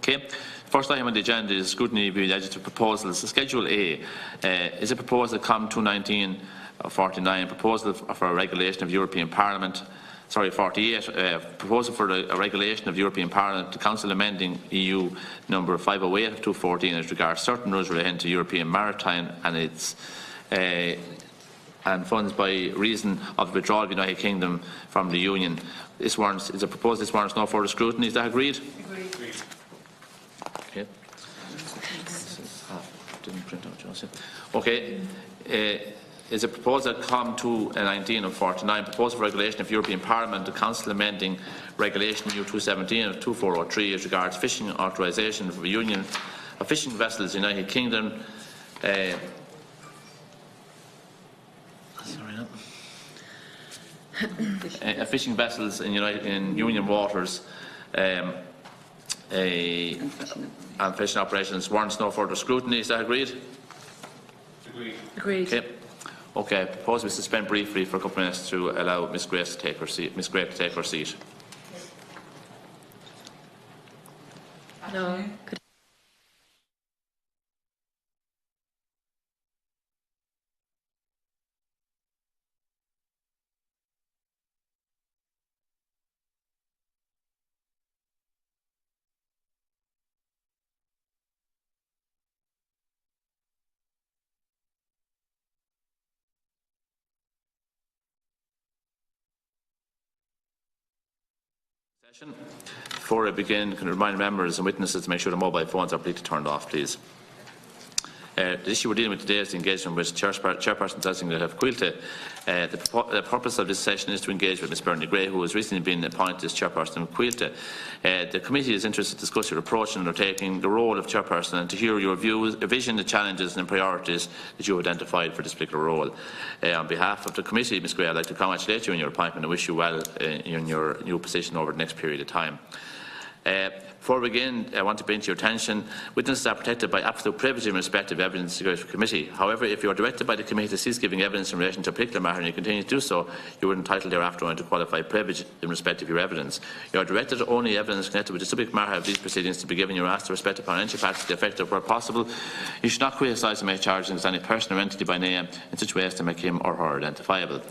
Okay. First item on the agenda is scrutiny of the legislative proposals. Schedule A is a proposal COM 219-49, proposal for a regulation of European Parliament. 48, proposal for a regulation of the European Parliament, the Council amending EU number 508 of 2014 as regards certain rules relating to European maritime and its and funds by reason of the withdrawal of the United Kingdom from the Union. This warrants is a proposal. This warrants no further scrutiny. Is that agreed? Agreed. Okay. Didn't print out, Joseph. Okay. Is a proposal COM 219 of 49, proposal for regulation of European Parliament, the Council amending Regulation EU 217 of 2403 as regards fishing authorisation for the Union of fishing vessels in the United Kingdom. Fishing vessels in Union waters and fishing operations warrants no further scrutiny. Is that agreed? Agreed. Okay. Okay. I propose we suspend briefly for a couple of minutes to allow Ms. Grace to take her seat. Ms. Grace to take her seat. No. Before I begin, can I remind members and witnesses to make sure the mobile phones are completely turned off, please. The issue we're dealing with today is the engagement with Chairperson Designated Quilta. The purpose of this session is to engage with Ms. Bernie Gray, who has recently been appointed as Chairperson of Quilta. The committee is interested to discuss your approach in undertaking the role of Chairperson and to hear your views, vision, the challenges and priorities that you have identified for this particular role. On behalf of the committee, Ms. Gray, I'd like to congratulate you on your appointment and wish you well in your new position over the next period of time. Before we begin, I want to bring to your attention witnesses are protected by absolute privacy in respect of evidence to go to the committee. However, if you are directed by the committee to cease giving evidence in relation to a particular matter and you continue to do so, you are entitled thereafter to qualified privilege in respect of your evidence. You are directed to only evidence connected with the subject matter of these proceedings to be given. You are asked to respect upon any party to the effect of where possible. You should not criticise and make charges against any person or entity by name in such way as to make him or her identifiable.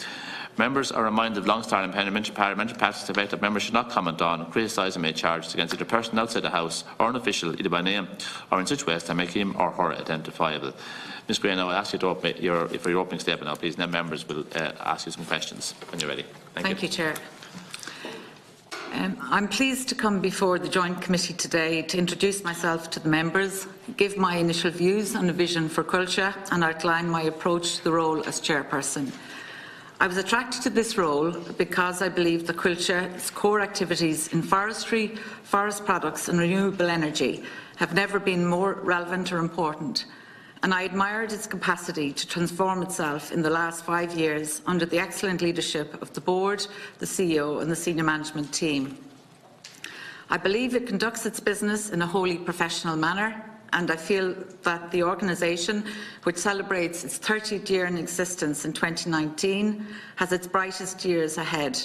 Members are reminded of long-standing parliamentary practice to the effect that members should not comment on, criticise and make charges against either a person outside the House or an official, either by name or in such ways to make him or her identifiable. Ms. Gray, now I'll ask you to open for your opening statement now, please, and then members will ask you some questions when you're ready. Thank you, Chair. I'm pleased to come before the Joint Committee today to introduce myself to the members, give my initial views on the vision for culture and outline my approach to the role as Chairperson. I was attracted to this role because I believe that Quilta's core activities in forestry, forest products and renewable energy have never been more relevant or important, and I admired its capacity to transform itself in the last 5 years under the excellent leadership of the Board, the CEO and the senior management team. I believe it conducts its business in a wholly professional manner, and I feel that the organisation, which celebrates its 30th year in existence in 2019, has its brightest years ahead.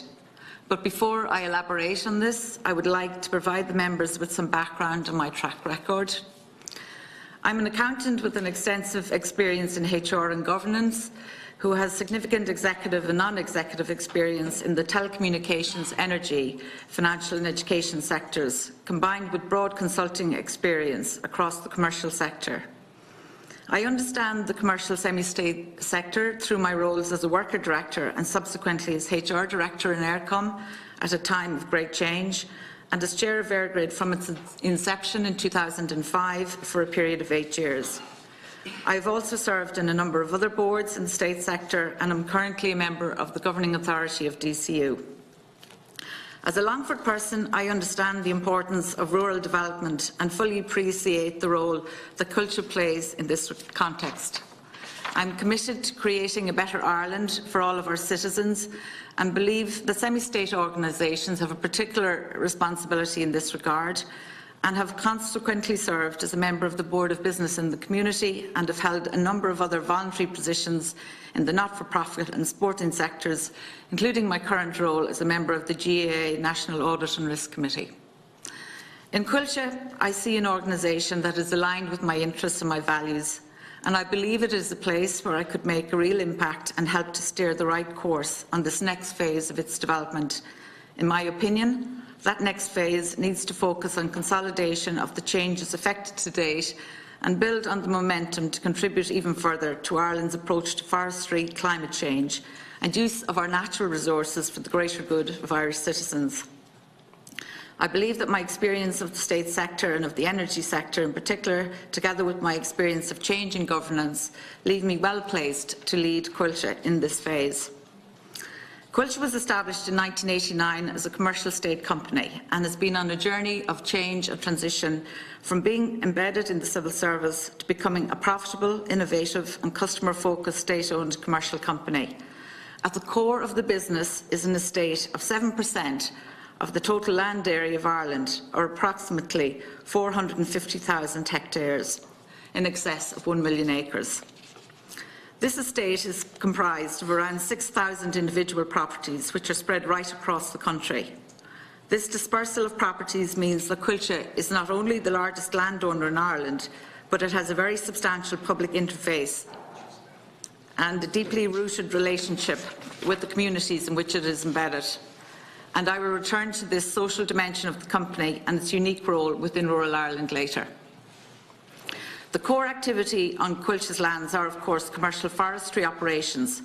But before I elaborate on this, I would like to provide the members with some background on my track record. I'm an accountant with an extensive experience in HR and governance, who has significant executive and non-executive experience in the telecommunications, energy, financial and education sectors, combined with broad consulting experience across the commercial sector. I understand the commercial semi-state sector through my roles as a worker director and subsequently as HR director in Eircom at a time of great change, and as chair of EirGrid from its inception in 2005 for a period of 8 years. I have also served in a number of other boards in the state sector and am currently a member of the governing authority of DCU. As a Longford person, I understand the importance of rural development and fully appreciate the role that culture plays in this context. I am committed to creating a better Ireland for all of our citizens and believe that semi-state organisations have a particular responsibility in this regard, and have consequently served as a member of the Board of Business in the community and have held a number of other voluntary positions in the not-for-profit and sporting sectors, including my current role as a member of the GAA National Audit and Risk Committee. In Coillte, I see an organisation that is aligned with my interests and my values, and I believe it is a place where I could make a real impact and help to steer the right course on this next phase of its development. In my opinion, that next phase needs to focus on consolidation of the changes effected to date and build on the momentum to contribute even further to Ireland's approach to forestry, climate change and use of our natural resources for the greater good of Irish citizens. I believe that my experience of the state sector and of the energy sector in particular, together with my experience of change in governance, leave me well placed to lead Coillte in this phase. Coillte was established in 1989 as a commercial state company and has been on a journey of change and transition from being embedded in the civil service to becoming a profitable, innovative and customer-focused state-owned commercial company. At the core of the business is an estate of 7% of the total land area of Ireland, or approximately 450,000 hectares, in excess of 1 million acres. This estate is comprised of around 6,000 individual properties, which are spread right across the country. This dispersal of properties means that Coillte is not only the largest landowner in Ireland, but it has a very substantial public interface and a deeply rooted relationship with the communities in which it is embedded. And I will return to this social dimension of the company and its unique role within rural Ireland later. The core activity on Coiltte's lands are, of course, commercial forestry operations.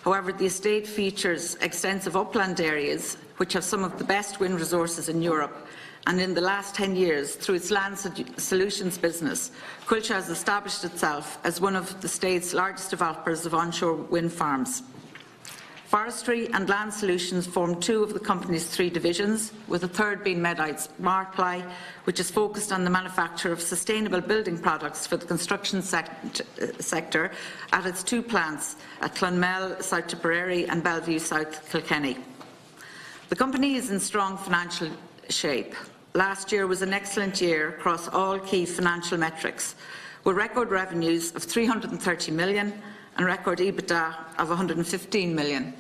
However, the estate features extensive upland areas, which have some of the best wind resources in Europe. And in the last 10 years, through its land solutions business, Coillte has established itself as one of the state's largest developers of onshore wind farms. Forestry and Land Solutions form two of the company's three divisions, with a third being Medite Smartply, which is focused on the manufacture of sustainable building products for the construction sector at its two plants at Clonmel, South Tipperary and Bellevue, South Kilkenny. The company is in strong financial shape. Last year was an excellent year across all key financial metrics, with record revenues of 330 million and record EBITDA of 115 million.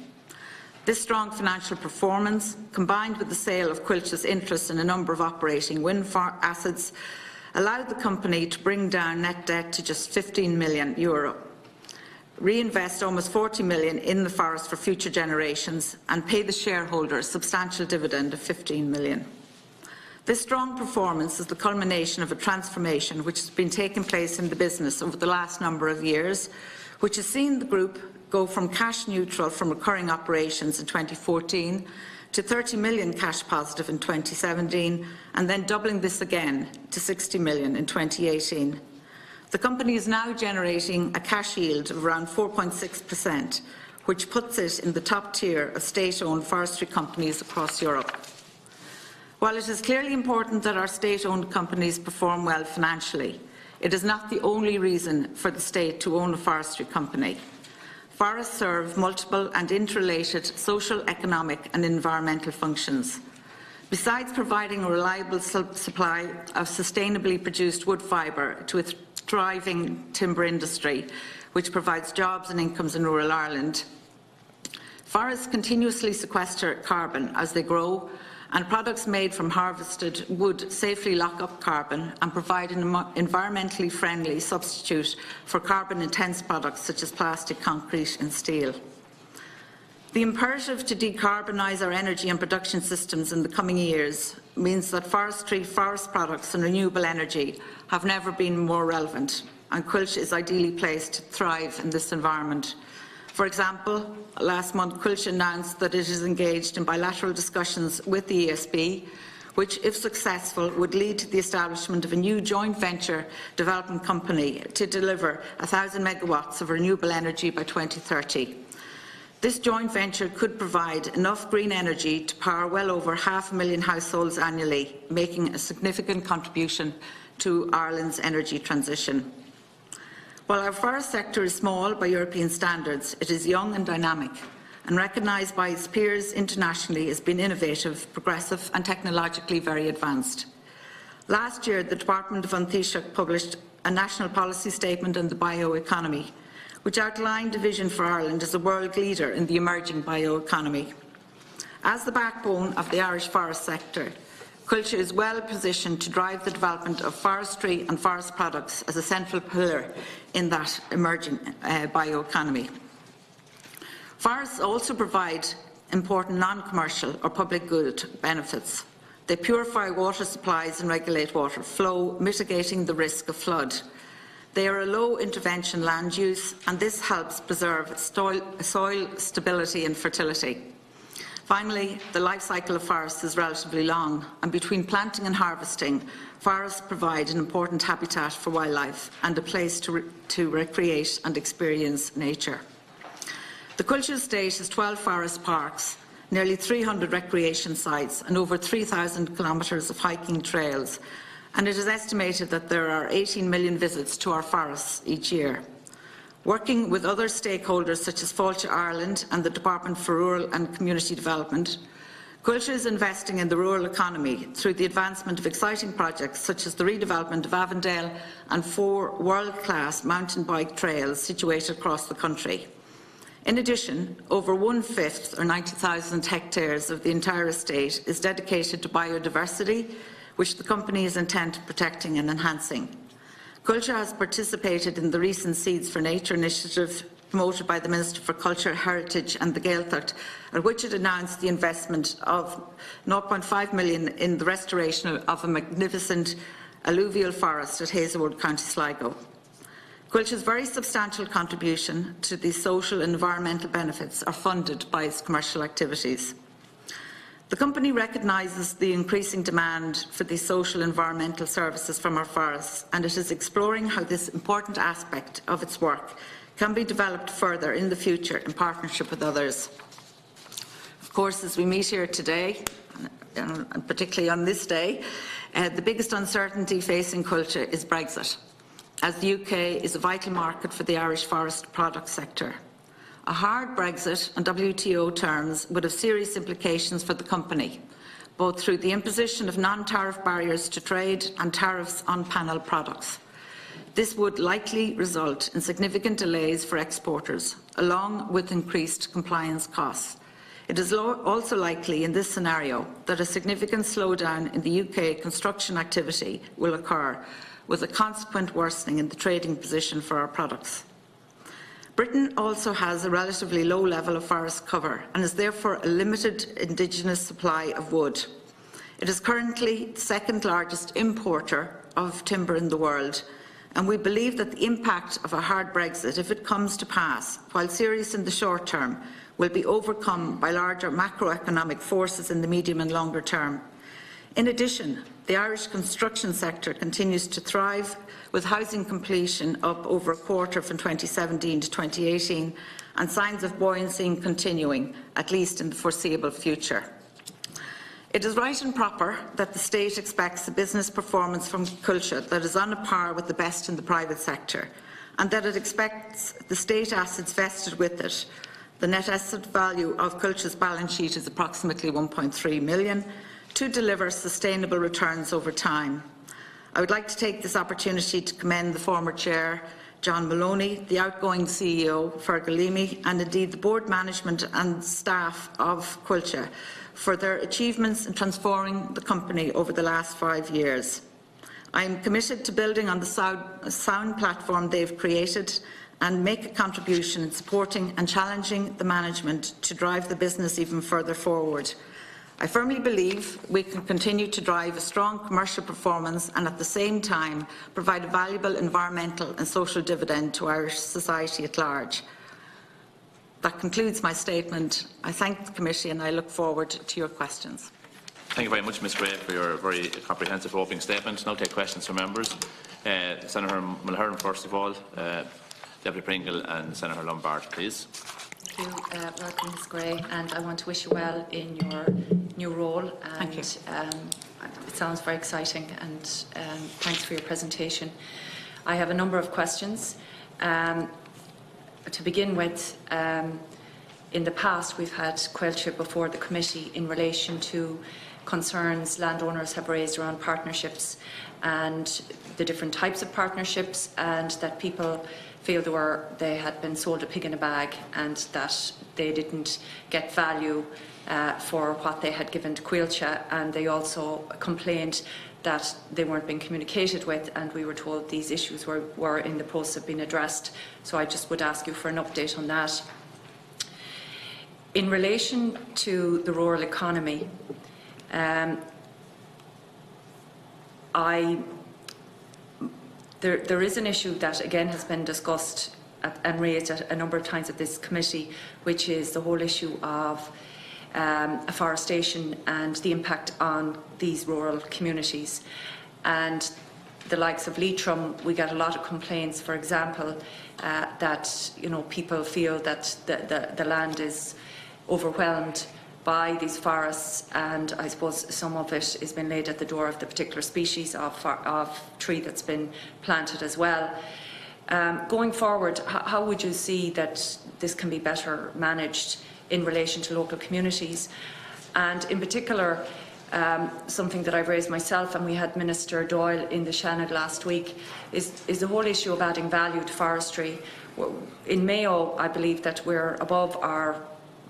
This strong financial performance, combined with the sale of Coiltte's interest in a number of operating wind assets, allowed the company to bring down net debt to just €15 million, reinvest almost 40 million in the forest for future generations and pay the shareholders a substantial dividend of 15 million. This strong performance is the culmination of a transformation which has been taking place in the business over the last number of years, which has seen the group go from cash neutral from recurring operations in 2014 to 30 million cash positive in 2017 and then doubling this again to 60 million in 2018. The company is now generating a cash yield of around 4.6%, which puts it in the top tier of state-owned forestry companies across Europe. While it is clearly important that our state-owned companies perform well financially, it is not the only reason for the state to own a forestry company. Forests serve multiple and interrelated social, economic and environmental functions. Besides providing a reliable supply of sustainably produced wood fibre to a thriving timber industry, which provides jobs and incomes in rural Ireland, forests continuously sequester carbon as they grow, and products made from harvested wood safely lock up carbon and provide an environmentally friendly substitute for carbon-intense products such as plastic, concrete and steel. The imperative to decarbonise our energy and production systems in the coming years means that forestry, forest products and renewable energy have never been more relevant, and Coillte is ideally placed to thrive in this environment. For example, last month Coillte announced that it is engaged in bilateral discussions with the ESB, which, if successful, would lead to the establishment of a new joint venture development company to deliver 1,000 megawatts of renewable energy by 2030. This joint venture could provide enough green energy to power well over 500,000 households annually, making a significant contribution to Ireland's energy transition. While our forest sector is small by European standards, it is young and dynamic and recognised by its peers internationally as being innovative, progressive and technologically very advanced. Last year, the Department of An Taoiseach published a national policy statement on the bioeconomy, which outlined a vision for Ireland as a world leader in the emerging bioeconomy. As the backbone of the Irish forest sector, Culture is well positioned to drive the development of forestry and forest products as a central pillar in that emerging bioeconomy. Forests also provide important non-commercial or public good benefits. They purify water supplies and regulate water flow, mitigating the risk of flood. They are a low-intervention land use, and this helps preserve soil stability and fertility. Finally, the life cycle of forests is relatively long, and between planting and harvesting, forests provide an important habitat for wildlife and a place to recreate and experience nature. The Culture Estate has 12 forest parks, nearly 300 recreation sites and over 3,000 kilometres of hiking trails, and it is estimated that there are 18 million visits to our forests each year. Working with other stakeholders such as Fáilte Ireland and the Department for Rural and Community Development, Culture is investing in the rural economy through the advancement of exciting projects such as the redevelopment of Avondale and 4 world-class mountain bike trails situated across the country. In addition, over 1/5 or 90,000 hectares of the entire estate is dedicated to biodiversity, which the company is intent on protecting and enhancing. Culture has participated in the recent Seeds for Nature initiative promoted by the Minister for Culture, Heritage and the Gaeltacht, at which it announced the investment of 0.5 million in the restoration of a magnificent alluvial forest at Hazelwood, County Sligo. Culture's very substantial contribution to the social and environmental benefits are funded by its commercial activities. The company recognises the increasing demand for these social and environmental services from our forests, and it is exploring how this important aspect of its work can be developed further in the future in partnership with others. Of course, as we meet here today, and particularly on this day, the biggest uncertainty facing Culture is Brexit, as the UK is a vital market for the Irish forest product sector. A hard Brexit on WTO terms would have serious implications for the company, both through the imposition of non-tariff barriers to trade and tariffs on panel products. This would likely result in significant delays for exporters, along with increased compliance costs. It is also likely in this scenario that a significant slowdown in the UK construction activity will occur, with a consequent worsening in the trading position for our products. Britain also has a relatively low level of forest cover and is therefore a limited indigenous supply of wood. It is currently the second largest importer of timber in the world, and we believe that the impact of a hard Brexit, if it comes to pass, while serious in the short term, will be overcome by larger macroeconomic forces in the medium and longer term. In addition, the Irish construction sector continues to thrive, with housing completion up over a quarter from 2017 to 2018 and signs of buoyancy continuing, at least in the foreseeable future. It is right and proper that the state expects a business performance from Culture that is on a par with the best in the private sector, and that it expects the state assets vested with it. The net asset value of Culture's balance sheet is approximately 1.3 million, to deliver sustainable returns over time. I would like to take this opportunity to commend the former Chair, John Maloney, the outgoing CEO, Fergal Leamy, and indeed the board management and staff of Culture for their achievements in transforming the company over the last 5 years. I am committed to building on the sound platform they've created and make a contribution in supporting and challenging the management to drive the business even further forward. I firmly believe we can continue to drive a strong commercial performance and at the same time provide a valuable environmental and social dividend to Irish society at large. That concludes my statement. I thank the committee and I look forward to your questions. Thank you very much, Ms Gray, for your very comprehensive opening statement. Now take questions from members. Senator Mulhern, first of all, Deputy Pringle and Senator Lombard, please. Thank you. Welcome, Ms Gray, and I want to wish you well in your new role. And, Thank you. It sounds very exciting, and thanks for your presentation. I have a number of questions. To begin with, in the past we've had Culture before the committee in relation to concerns landowners have raised around partnerships and the different types of partnerships, and that people feel they had been sold a pig in a bag and that they didn't get value for what they had given to Coillte, and they also complained that they weren't being communicated with, and we were told these issues were in the process of being addressed. So I just would ask you for an update on that. In relation to the rural economy, there is an issue that again has been discussed and raised at a number of times at this committee, which is the whole issue of afforestation and the impact on these rural communities. And the likes of Leitrim, we get a lot of complaints, for example, that people feel that the land is overwhelmed by these forests, and I suppose some of it is being laid at the door of the particular species of tree that's been planted as well. Going forward, how would you see that this can be better managed in relation to local communities? And in particular, something that I've raised myself, and we had Minister Doyle in the Shannon last week, is the whole issue of adding value to forestry. In Mayo, I believe that we're above our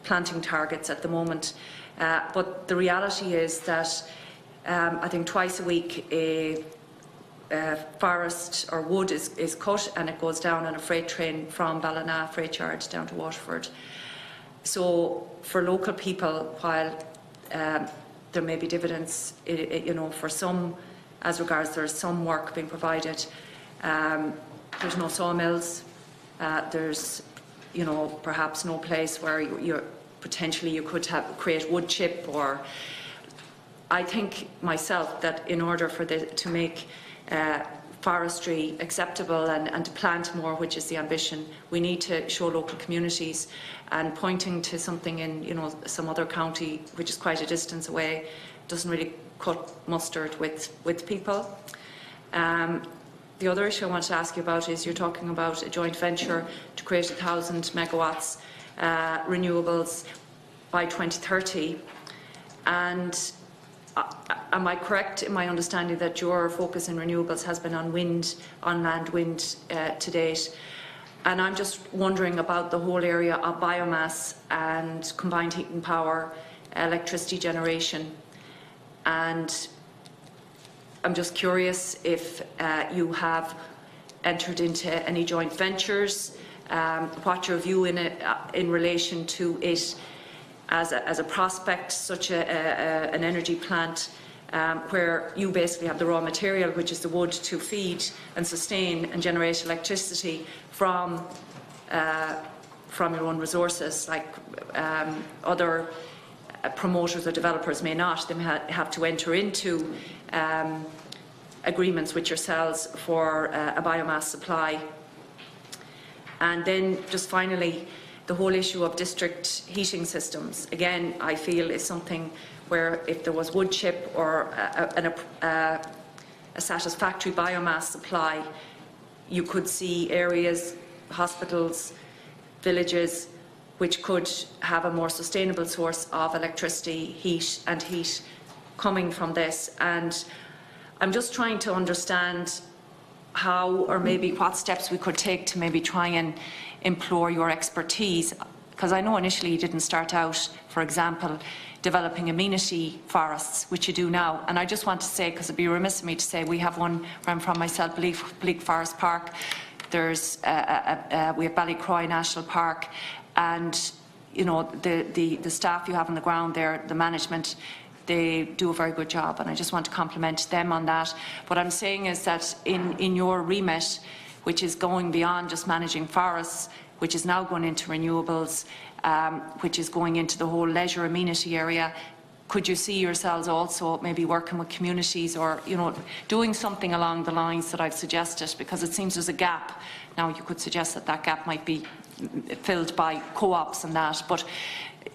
planting targets at the moment, but the reality is that I think twice a week a forest or wood is cut and it goes down on a freight train from Ballina Freight Yard down to Waterford. So for local people, while there may be dividends, for some, as regards there's some work being provided, there's no sawmills, there's perhaps no place where you potentially you could create wood chip. Or I think myself that in order for to make forestry acceptable and to plant more, which is the ambition, we need to show local communities, and pointing to something in some other county which is quite a distance away doesn't really cut mustard with people. The other issue I want to ask you about is you're talking about a joint venture to create 1,000 megawatts renewables by 2030, and am I correct in my understanding that your focus in renewables has been on wind, on land wind to date? And I'm just wondering about the whole area of biomass and combined heat and power, electricity generation, and I'm just curious if you have entered into any joint ventures, what your view in relation to it as a prospect, such an energy plant where you basically have the raw material, which is the wood, to feed and sustain and generate electricity from your own resources, like other promoters or developers may not. They may have to enter into agreements with yourselves for a biomass supply. And then just finally, the whole issue of district heating systems, again, I feel is something where if there was wood chip or a satisfactory biomass supply, you could see areas, hospitals, villages, which could have a more sustainable source of electricity, heat coming from this. And I'm just trying to understand how, or maybe what steps we could take to maybe try and implore your expertise, because I know initially you didn't start out, for example, developing we forests, which you do now. And I just want to say, because it'd be remiss of me to say, we have one where I'm from myself, Bleak Forest Park. There's we have Ballycroy National Park, and the staff you have on the ground there, the management, they do a very good job, and I just want to compliment them on that. What I'm saying is that in your remit, which is going beyond just managing forests, which is now going into renewables, which is going into the whole leisure amenity area, could you see yourselves also maybe working with communities, or doing something along the lines that I've suggested? Because it seems there's a gap. Now you could suggest that gap might be filled by co-ops and that, but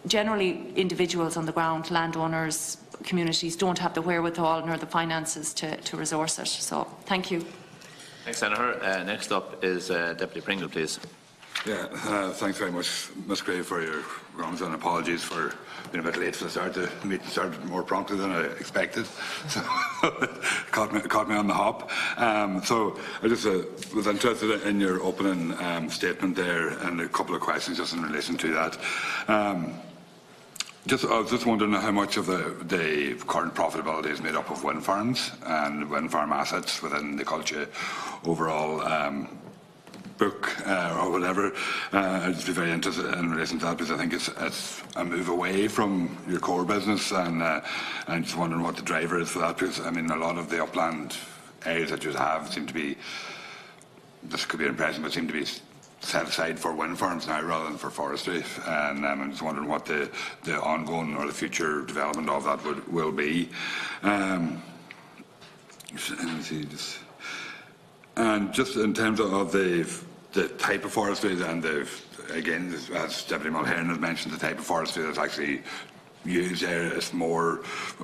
generally individuals on the ground, landowners, communities, don't have the wherewithal nor the finances to resource it. So thank you. Thanks, Senator. Next up is Deputy Pringle, please. Yeah, thanks very much, Ms. Gray, for your comments, and apologies for being a bit late for the start. The meeting started more promptly than I expected, so caught me on the hop. So I just was interested in your opening statement there, and a couple of questions just in relation to that. I was just wondering how much of the current profitability is made up of wind farms and wind farm assets within the culture overall book or whatever. I'd just be very interested in relation to that, because I think it's a move away from your core business, and I'm just wondering what the driver is for that, because I mean a lot of the upland areas that you have seem to be, this could be an impression, but seem to be set aside for wind farms now rather than for forestry, and I'm just wondering what the ongoing or the future development of that will be. And just in terms of the type of forestry, and again, as Deputy Mulhern has mentioned, the type of forestry that's actually used there is more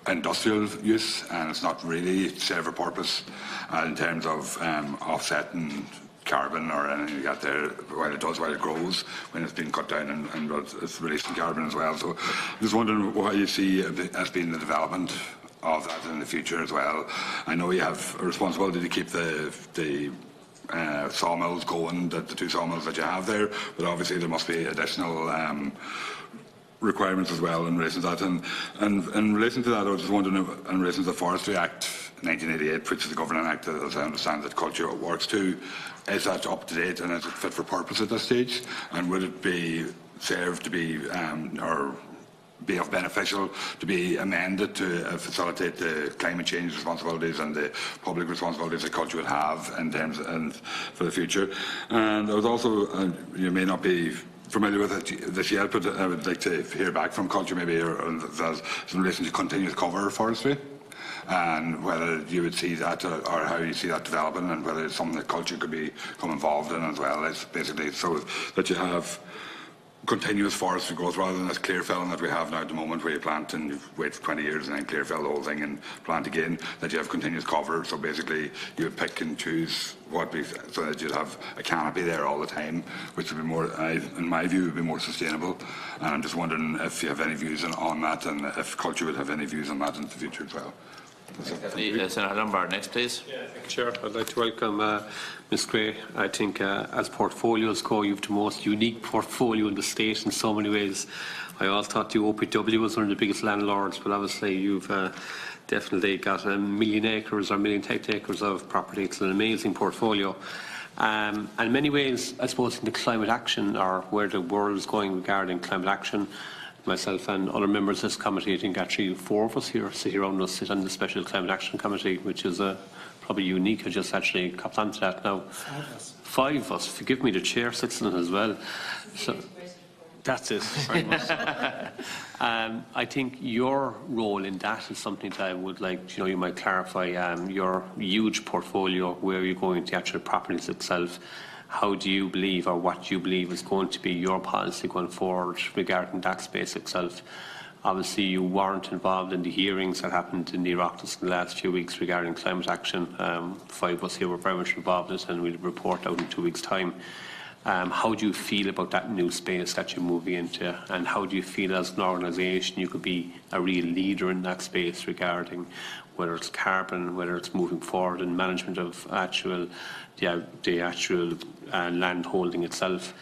industrial use, and it's not really serve a purpose in terms of offsetting carbon or anything like that there, while it grows, when it's been cut down and it's releasing carbon as well. So I'm just wondering what you see as being the development of that in the future as well. I know you have a responsibility to keep the sawmills going, the two sawmills that you have there, but obviously there must be additional requirements as well in relation to that. And in relation to that, I was just wondering, in relation to the Forestry Act 1988, which is the Governing Act, as I understand that culture works to, is that up to date and is it fit for purpose at this stage? And would it be served to be, or be of beneficial to be amended to facilitate the climate change responsibilities and the public responsibilities that culture would have in terms and for the future? And I was also, you may not be familiar with this yet, but I would like to hear back from culture maybe in relation to continuous cover forestry, and whether you would see that or how you see that developing, and whether it's something that culture could become involved in as well. It's basically so that you have continuous forestry growth rather than this clear felling that we have now at the moment, where you plant and you wait for 20 years and then clear fell the whole thing and plant again, that you have continuous cover. So basically you would pick and choose so that you'd have a canopy there all the time, which would be more, in my view, would be more sustainable. And I'm just wondering if you have any views on that, and if culture would have any views on that in the future as well. Senator Lombard, next please. Yeah, thank you, Chair. I'd like to welcome Ms Gray. I think as portfolios go, you have the most unique portfolio in the state in so many ways. I always thought the OPW was one of the biggest landlords, but obviously you've definitely got 1 million acres or 1 million hectares of property. It's an amazing portfolio. And in many ways, I suppose, in the climate action, or where the world is going regarding climate action, myself and other members of this committee, I think actually 4 of us here sit around us, sit on the Special Climate Action Committee, which is probably unique. I just actually copped onto that now. 5 of us. Forgive me, the chair sits in it as well. So that's it. Very much. I think your role in that is something that I would like, you might clarify your huge portfolio, where you're going to the actual properties itself. How do you believe, or what do you believe is going to be your policy going forward regarding that space itself? Obviously, you weren't involved in the hearings that happened in the Oireachtas in the last few weeks regarding climate action. 5 of us here were very much involved in it, and we'll report out in 2 weeks' time. How do you feel about that new space that you're moving into, and how do you feel as an organisation you could be a real leader in that space regarding whether it's carbon, whether it's moving forward in management of the actual land holding itself?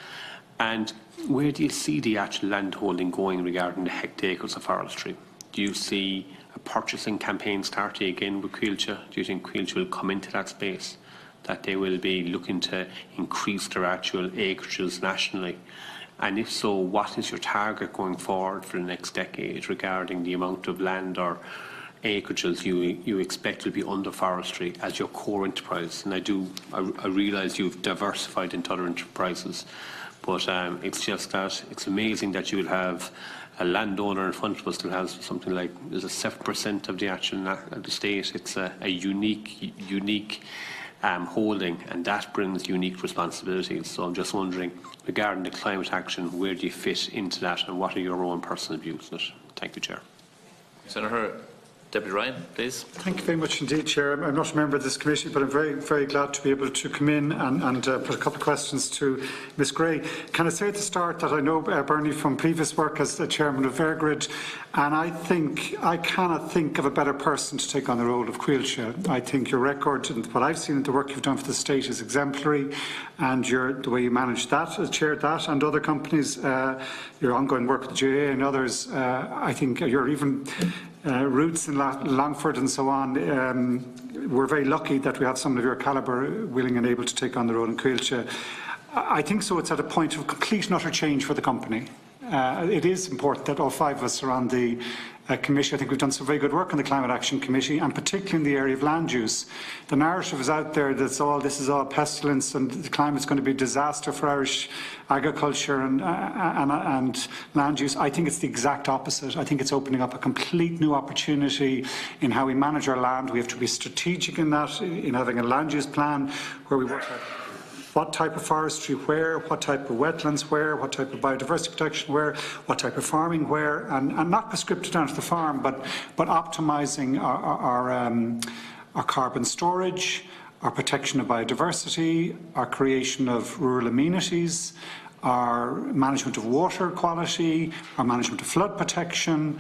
And where do you see the actual land holding going regarding the hectares of forestry? Do you see a purchasing campaign starting again with Cahill? Do you think Cahill will come into that space, that they will be looking to increase their actual acreages nationally? And if so, what is your target going forward for the next decade regarding the amount of land or acreages you expect will be under forestry as your core enterprise? And I realise you've diversified into other enterprises, but it's just that it's amazing that you will have a landowner in front of us that has something like, there's a 7% of the actual the state. It's a unique holding, and that brings unique responsibilities. So I'm just wondering, regarding the climate action, where do you fit into that, and what are your own personal views on it? Thank you, Chair. Senator Deputy Ryan, please. Thank you very much indeed, Chair. I'm not a member of this committee, but I'm very, very glad to be able to come in and put a couple of questions to Ms Gray. Can I say at the start that I know Bernie from previous work as the Chairman of Vergrid, and I cannot think of a better person to take on the role of Cahill. I think your record and what I've seen in the work you've done for the state is exemplary, and the way you managed that, chaired that, and other companies, your ongoing work with the GA and others, I think you're even roots in Longford and so on. We're very lucky that we have someone of your calibre willing and able to take on the role in Cahill. I think so. It's at a point of complete and utter change for the company. It is important that all five of us are on the committee. I think we've done some very good work on the Climate Action Committee, and particularly in the area of land use. The narrative is out there that this is all pestilence and the climate's going to be a disaster for Irish agriculture and land use. I think it's the exact opposite. I think it's opening up a complete new opportunity in how we manage our land. We have to be strategic in that, in having a land use plan where we work out what type of forestry where, what type of wetlands where, what type of biodiversity protection where, what type of farming where, and not prescriptive down to the farm, but optimising our carbon storage, our protection of biodiversity, our creation of rural amenities, our management of water quality, our management of flood protection,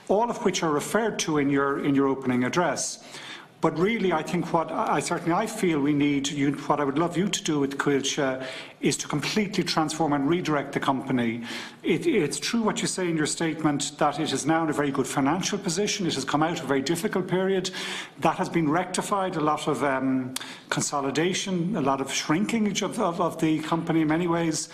all of which are referred to in your opening address. But really, I think what I feel we need, what I would love you to do with Cahill, is to completely transform and redirect the company. It's true what you say in your statement that it is now in a very good financial position. It has come out of a very difficult period. That has been rectified. A lot of consolidation, a lot of shrinking of the company in many ways.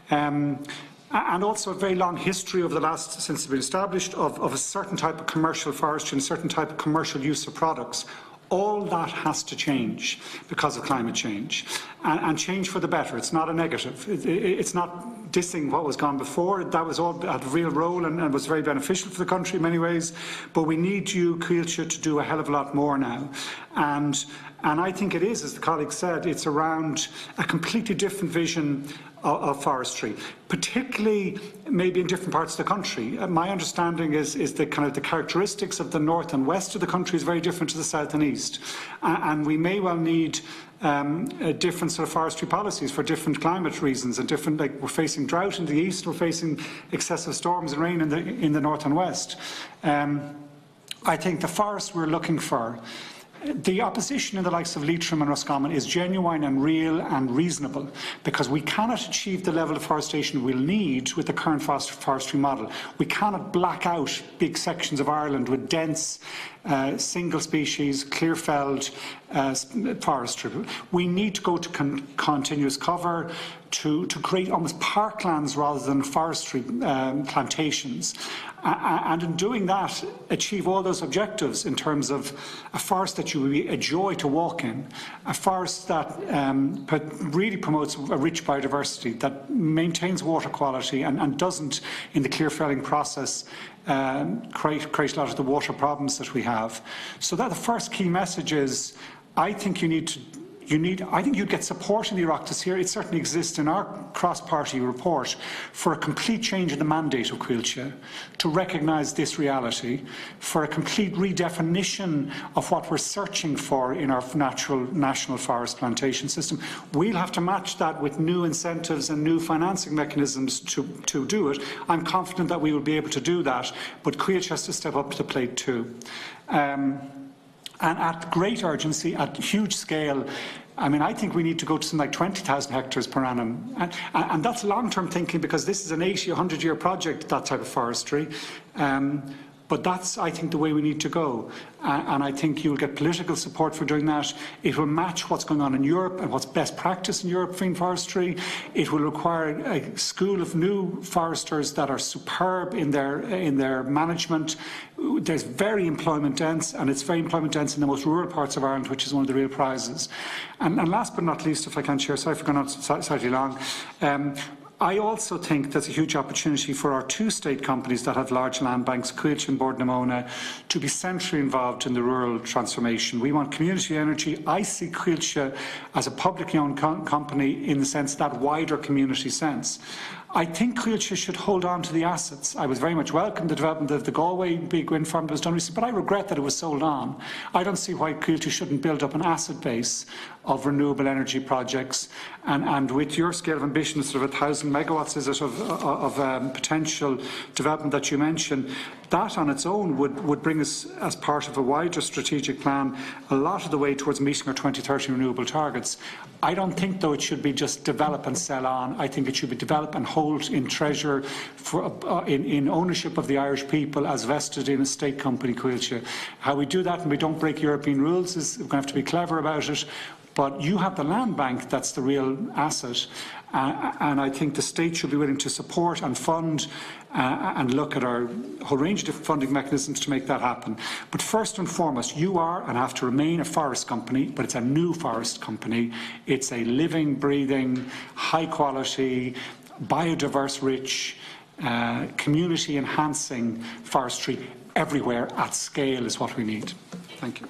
And also a very long history over the last, since it's been established, of a certain type of commercial forestry and a certain type of commercial use of products. All that has to change because of climate change, and change for the better. It's not a negative. It's not dissing what was gone before. That was all had a real role and was very beneficial for the country in many ways. But we need you, Cahill, to do a hell of a lot more now. And I think it is, as the colleague said, it's around a completely different vision of forestry, particularly maybe in different parts of the country. My understanding is the kind of the characteristics of the north and west of the country is very different to the south and east, and we may well need different sort of forestry policies for different climate reasons and different. Like we're facing drought in the east, we're facing excessive storms and rain in the north and west. I think the forests we're looking for. The opposition in the likes of Leitrim and Roscommon is genuine and real and reasonable, because we cannot achieve the level of forestation we'll need with the current forestry model. We cannot black out big sections of Ireland with dense single species, clear-felled forestry. We need to go to continuous cover, to create almost parklands rather than forestry plantations. And in doing that, achieve all those objectives in terms of a forest that you will be a joy to walk in, a forest that really promotes a rich biodiversity, that maintains water quality and doesn't, in the clear felling process, create a lot of the water problems that we have. So that the first key message is, I think I think you'd get support in the Oireachtas here. It certainly exists in our cross-party report for a complete change in the mandate of Cahill to recognise this reality, for a complete redefinition of what we're searching for in our national forest plantation system. We'll have to match that with new incentives and new financing mechanisms to do it. I'm confident that we will be able to do that, but Cahill has to step up to the plate too. And at great urgency, at huge scale, I mean, I think we need to go to something like 20,000 hectares per annum. And that's long-term thinking, because this is an 80, 100-year project, that type of forestry. But that's, I think, the way we need to go. And I think you'll get political support for doing that. It will match what's going on in Europe and what's best practice in European forestry. It will require a school of new foresters that are superb in their management. There's very employment dense, and it's very employment dense in the most rural parts of Ireland, which is one of the real prizes. And last but not least, if I can, Chair, sorry for going on slightly long, I also think there's a huge opportunity for our two state companies that have large land banks, Cahill and Bordnamona, to be centrally involved in the rural transformation. We want community energy. I see Cahill as a publicly owned company in the sense, that wider community sense. I think Cahill should hold on to the assets. I was very much welcome the development of the Galway big wind farm that was done recently, but I regret that it was sold on. I don't see why Cahill shouldn't build up an asset base of renewable energy projects, and with your scale of ambition, sort of 1,000 megawatts is it of potential development that you mentioned, that on its own would bring us, as part of a wider strategic plan, a lot of the way towards meeting our 2030 renewable targets. I don't think, though, it should be just develop and sell on. I think it should be develop and hold in treasure, in ownership of the Irish people as vested in a state company, Cahill. How we do that and we don't break European rules is we're going to have to be clever about it. But you have the land bank, that's the real asset. And I think the state should be willing to support and fund and look at our whole range of different funding mechanisms to make that happen. But first and foremost, you are and have to remain a forest company, but it's a new forest company. It's a living, breathing, high quality, biodiverse rich, community enhancing forestry everywhere at scale is what we need. Thank you.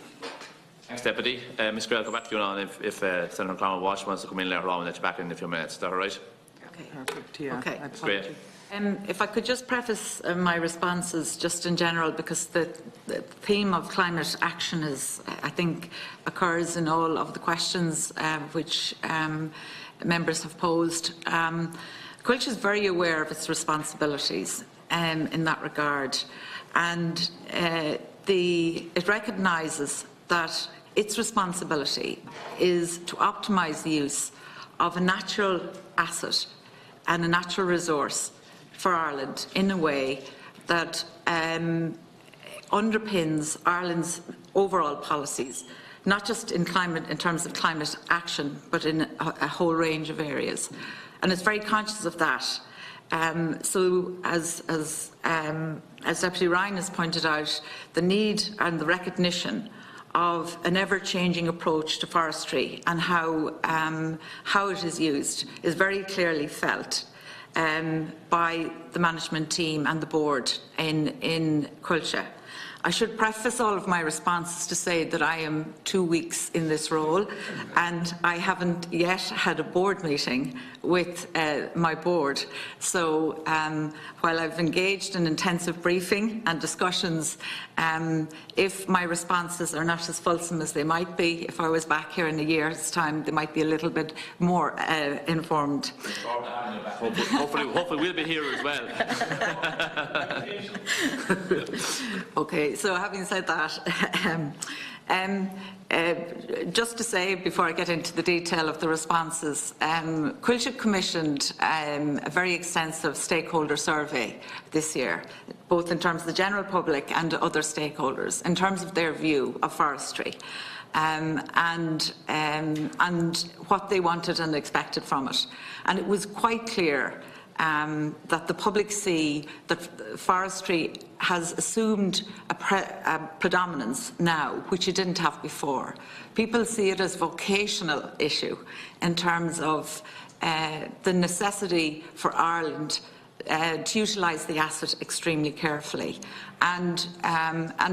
Thanks, Deputy. Ms. Gray, I'll go back to you on if Senator McConalogue wants to come in later on and let you back in a few minutes. Is that all right? Okay. Great. If I could just preface my responses just in general, because the theme of climate action is, I think, occurs in all of the questions which members have posed. Culture is very aware of its responsibilities in that regard, and it recognises that its responsibility is to optimise the use of a natural asset and a natural resource for Ireland in a way that underpins Ireland's overall policies, not just in terms of climate action, but in a whole range of areas. And it's very conscious of that. So as Deputy Ryan has pointed out, the need and the recognition of an ever-changing approach to forestry and how it is used is very clearly felt by the management team and the board in Culture. I should preface all of my responses to say that I am 2 weeks in this role and I haven't yet had a board meeting with my board. So while I've engaged in intensive briefing and discussions, if my responses are not as fulsome as they might be, if I was back here in a year's time, they might be a little bit more informed. Hopefully we'll be here as well. Okay, so having said that, just to say before I get into the detail of the responses, Culture commissioned a very extensive stakeholder survey this year, both in terms of the general public and other stakeholders, in terms of their view of forestry. And what they wanted and expected from it. And it was quite clear that the public see that forestry has assumed a predominance now, which it didn't have before. People see it as a vocational issue in terms of the necessity for Ireland to utilise the asset extremely carefully. And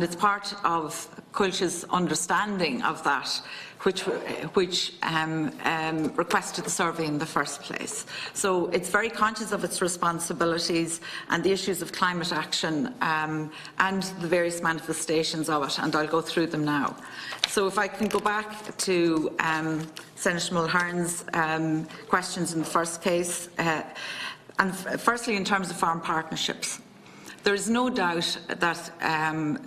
it's part of Culture's understanding of that which requested the survey in the first place. So it's very conscious of its responsibilities and the issues of climate action and the various manifestations of it, and I'll go through them now. So if I can go back to Senator Mulhern's questions in the first case, and firstly in terms of farm partnerships. There is no doubt that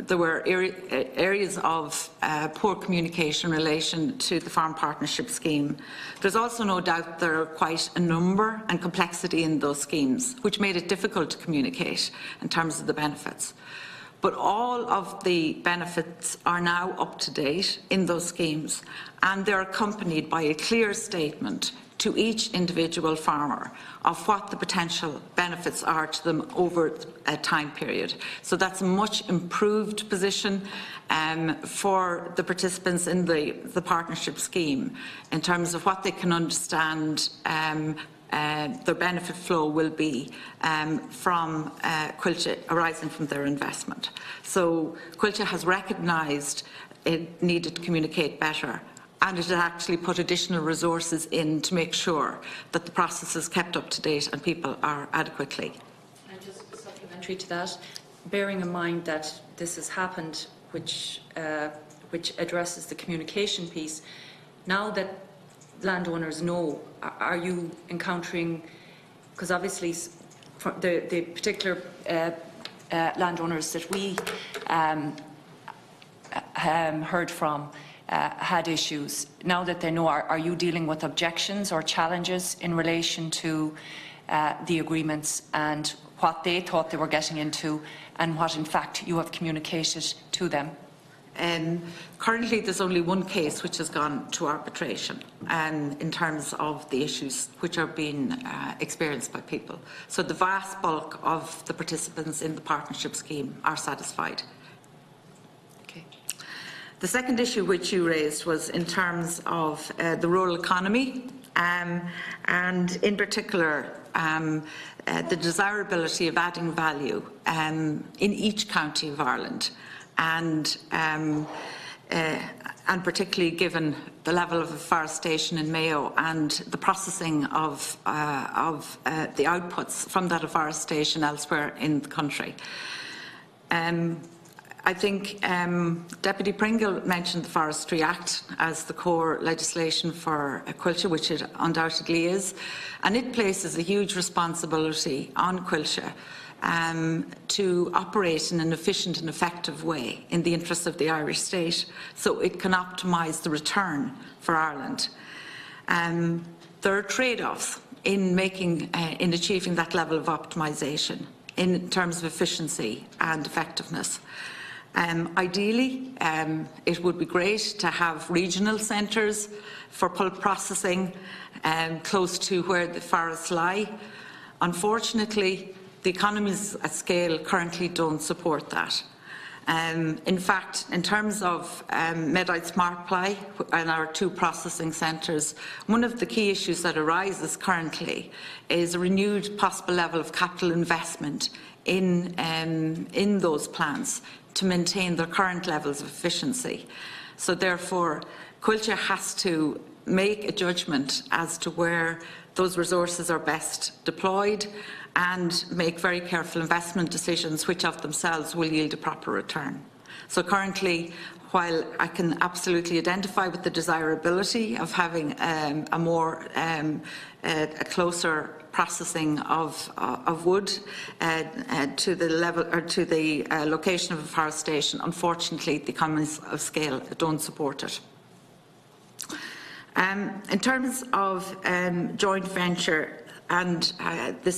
there were areas of poor communication in relation to the farm partnership scheme. There's also no doubt there are quite a number and complexity in those schemes, which made it difficult to communicate in terms of the benefits. But all of the benefits are now up to date in those schemes, and they're accompanied by a clear statement to each individual farmer of what the potential benefits are to them over a time period. So that's a much improved position for the participants in the partnership scheme in terms of what they can understand their benefit flow will be from Culture arising from their investment. So Culture has recognised it needed to communicate better and it has actually put additional resources in to make sure that the process is kept up to date and people are adequately. And just supplementary to that, bearing in mind that this has happened, which addresses the communication piece, now that landowners know, are you encountering, because obviously the particular landowners that we heard from had issues. Now that they know, are you dealing with objections or challenges in relation to the agreements and what they thought they were getting into and what in fact you have communicated to them? Currently there's only one case which has gone to arbitration in terms of the issues which are being experienced by people. So the vast bulk of the participants in the partnership scheme are satisfied. Okay. The second issue which you raised was in terms of the rural economy and in particular the desirability of adding value in each county of Ireland. And particularly given the level of afforestation in Mayo and the processing of the outputs from that afforestation elsewhere in the country. I think Deputy Pringle mentioned the Forestry Act as the core legislation for Coillte, which it undoubtedly is, and it places a huge responsibility on Coillte to operate in an efficient and effective way in the interests of the Irish state, so it can optimise the return for Ireland. There are trade-offs in achieving that level of optimisation in terms of efficiency and effectiveness. Ideally, it would be great to have regional centres for pulp processing close to where the forests lie. Unfortunately, the economies at scale currently don't support that. In fact, in terms of Medite Smartply and our two processing centres, one of the key issues that arises currently is a renewed possible level of capital investment in those plants to maintain their current levels of efficiency. So therefore, Coillte has to make a judgment as to where those resources are best deployed and make very careful investment decisions which of themselves will yield a proper return. So currently, while I can absolutely identify with the desirability of having a closer processing of wood to the level or to the location of afforestation, unfortunately the economies of scale don't support it. In terms of joint venture and the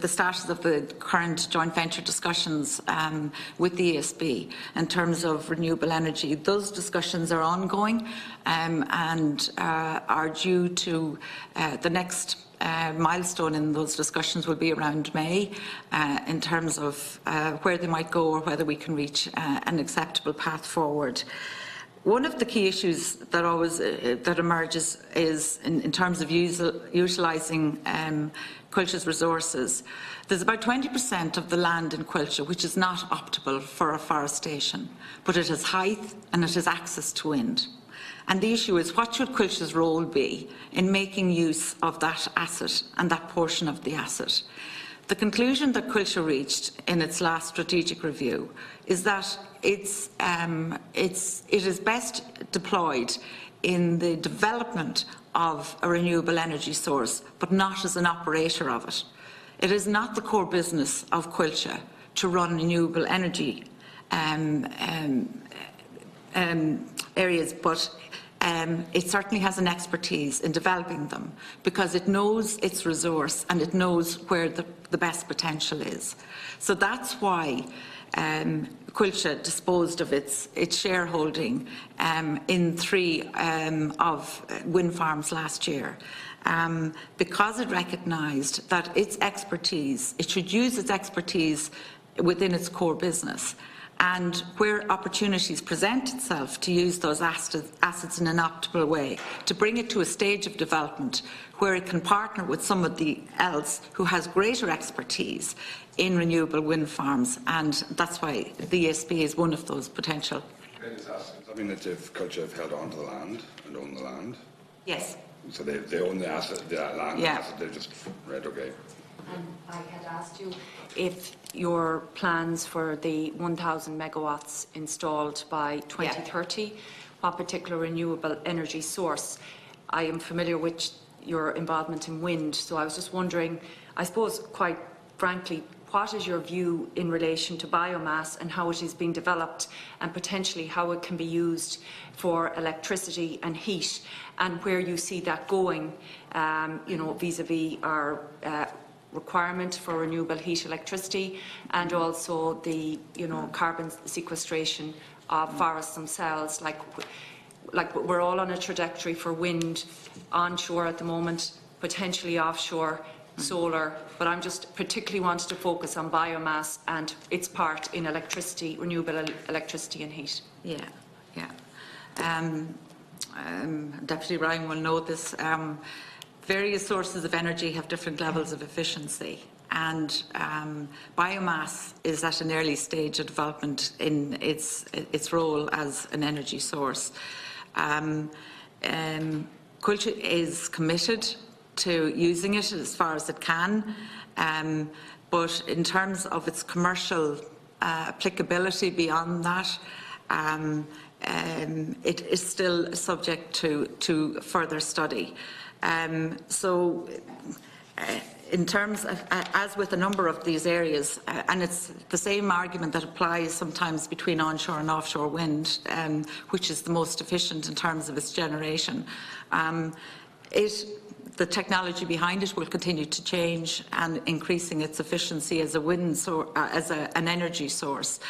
status of the current joint venture discussions with the ESB in terms of renewable energy, those discussions are ongoing and are due to the next milestone in those discussions will be around May in terms of where they might go or whether we can reach an acceptable path forward. One of the key issues that emerges is in terms of utilising Coilte's resources. There's about 20% of the land in Coillte which is not optimal for afforestation, but it has height and it has access to wind. And the issue is, what should Coilte's role be in making use of that asset and that portion of the asset? The conclusion that Coillte reached in its last strategic review is that it is best deployed in the development of a renewable energy source, but not as an operator of it. It is not the core business of Coillte to run renewable energy areas, but it certainly has an expertise in developing them because it knows its resource and it knows where the best potential is. So that's why Coillte disposed of its shareholding in 3 of wind farms last year, because it recognised that its expertise, it should use its expertise within its core business, and where opportunities present itself to use those assets in an optimal way, to bring it to a stage of development where it can partner with somebody else who has greater expertise in renewable wind farms, and that's why the ESB is one of those potential. Can I just ask, I mean, if culture have held on to the land and own the land, Yes. so they own the asset, the land, Yeah. asset, they're just, right, okay. And I had asked you if your plans for the 1,000 megawatts installed by 2030, what particular renewable energy source? I am familiar with your involvement in wind, so I was just wondering, I suppose quite frankly, what is your view in relation to biomass and how it is being developed and potentially how it can be used for electricity and heat, and where you see that going, you know, vis-a-vis our requirement for renewable heat electricity and also the, you know, carbon sequestration of forests themselves. Like we're all on a trajectory for wind onshore at the moment, potentially offshore, solar, but I'm just particularly wanted to focus on biomass and its part in electricity, renewable electricity and heat. Yeah, yeah. Deputy Ryan will know this. Various sources of energy have different levels of efficiency, and biomass is at an early stage of development in its role as an energy source. Culture is committed to using it as far as it can, but in terms of its commercial applicability beyond that, it is still subject to further study. In terms of, as with a number of these areas, and it's the same argument that applies sometimes between onshore and offshore wind, which is the most efficient in terms of its generation, the technology behind it will continue to change and increasing its efficiency as a wind source, as an energy source.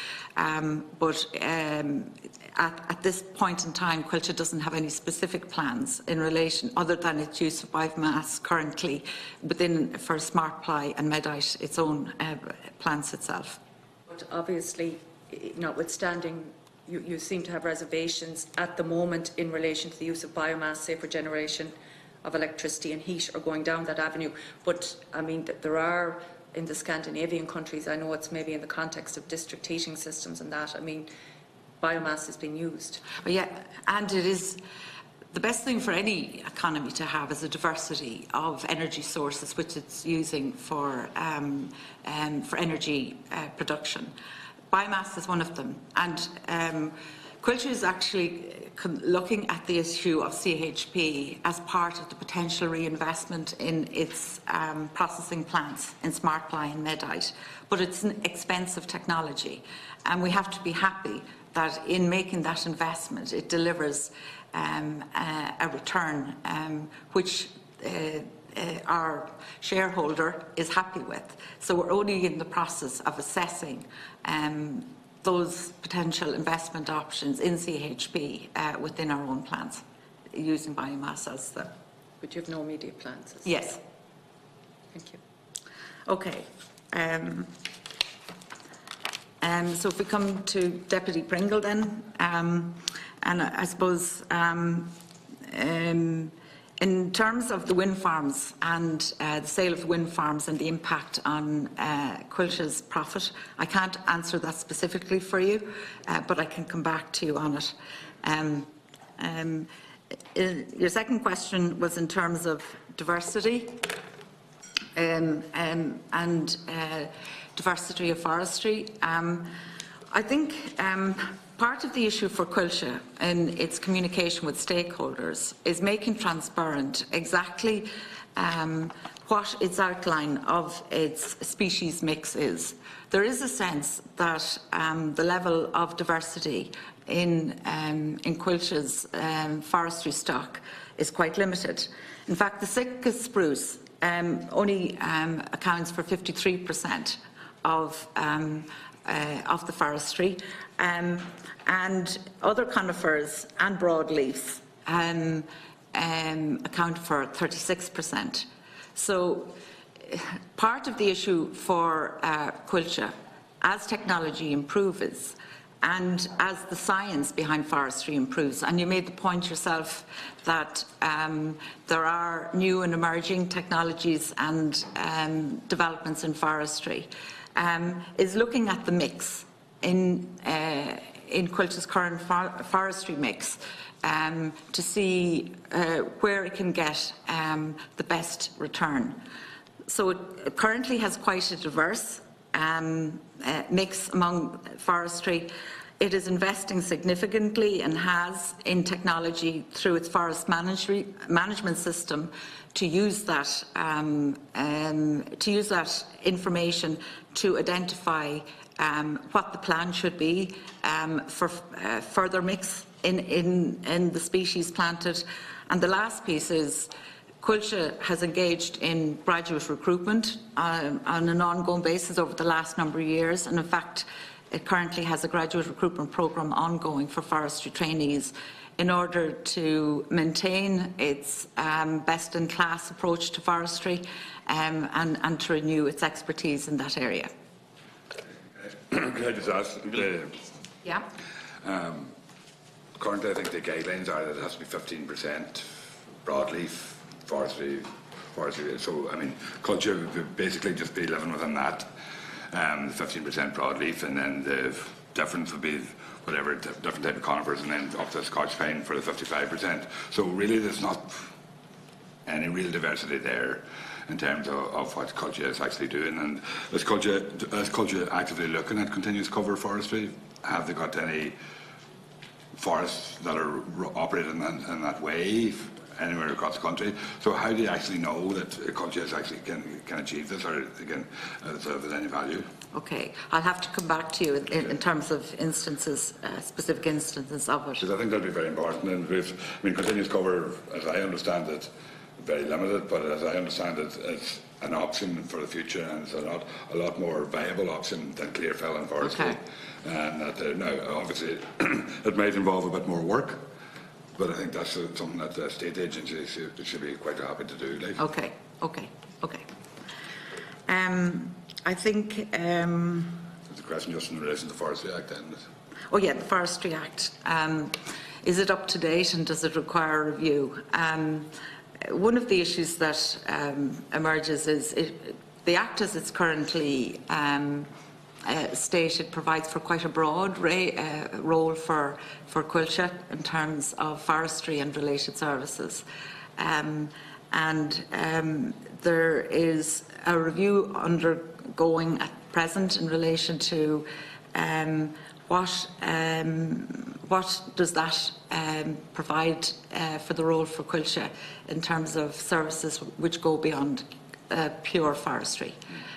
At this point in time, Culture doesn't have any specific plans in relation, other than its use of biomass currently within for SmartPly and Medite, its own plants itself. But obviously, notwithstanding, you seem to have reservations at the moment in relation to the use of biomass, say for generation of electricity and heat, or going down that avenue. But I mean, there are in the Scandinavian countries, I know it's maybe in the context of district heating systems and that, I mean, biomass is being used. Well, yeah, and it is the best thing for any economy to have is a diversity of energy sources which it's using for energy production. Biomass is one of them, and Culture is actually looking at the issue of CHP as part of the potential reinvestment in its processing plants in SmartPly and Medite. But it's an expensive technology, and we have to be happy that in making that investment it delivers a return which our shareholder is happy with. So we're only in the process of assessing those potential investment options in CHP within our own plants, using biomass as the... But you have no immediate plans? Yes. Thank you. Okay. So if we come to Deputy Pringle then, and I suppose in terms of the wind farms and the sale of the wind farms and the impact on Culture's profit, I can't answer that specifically for you, but I can come back to you on it. Your second question was in terms of diversity and diversity of forestry. I think part of the issue for Culture in its communication with stakeholders is making transparent exactly what its outline of its species mix is. There is a sense that the level of diversity in Culture's forestry stock is quite limited. In fact, the Sitka spruce only accounts for 53% of the forestry, and other conifers and broadleafs account for 36%. So part of the issue for Culture, as technology improves and as the science behind forestry improves, and you made the point yourself that there are new and emerging technologies and developments in forestry, is looking at the mix in in Quilcha's current forestry mix to see where it can get the best return. So it currently has quite a diverse mix among forestry. It is investing significantly and has in technology through its forest management system to use that information to identify what the plan should be for further mix in the species planted. And the last piece is Quilcha has engaged in graduate recruitment on an ongoing basis over the last number of years, and in fact it currently has a graduate recruitment programme ongoing for forestry trainees in order to maintain its best-in-class approach to forestry and to renew its expertise in that area. Can I just ask? Yeah. Currently, I think the guidelines are that it has to be 15% broadleaf forestry. So, I mean, culture would basically just be living within that, 15% broadleaf, and then the difference would be whatever different type of conifers, and then up to Scotch pine for the 55%. So really, there's not any real diversity there in terms of what culture is actually doing. And is culture actively looking at continuous cover forestry? Have they got any forests that are operating in that way anywhere across the country? So how do you actually know that culture is actually can achieve this, or again, if there's any value? Okay, I'll have to come back to you in terms of instances, specific instances of it. Because I think that'd be very important. And continuous cover, as I understand it, very limited, but as I understand it, it's an option for the future, and it's a lot more viable option than clear fell and forestry. Okay. And that now, obviously, it might involve a bit more work, but I think that's something that the state agencies should be quite happy to do. Like. Okay. I think. There's a question just in relation to the Forestry Act, then. Oh yeah, the Forestry Act. Is it up to date, and does it require a review? One of the issues that emerges is the Act as it's currently stated provides for quite a broad role for Quilcha in terms of forestry and related services. There is a review undergoing at present in relation to what does that provide for the role for Quilcha in terms of services which go beyond pure forestry.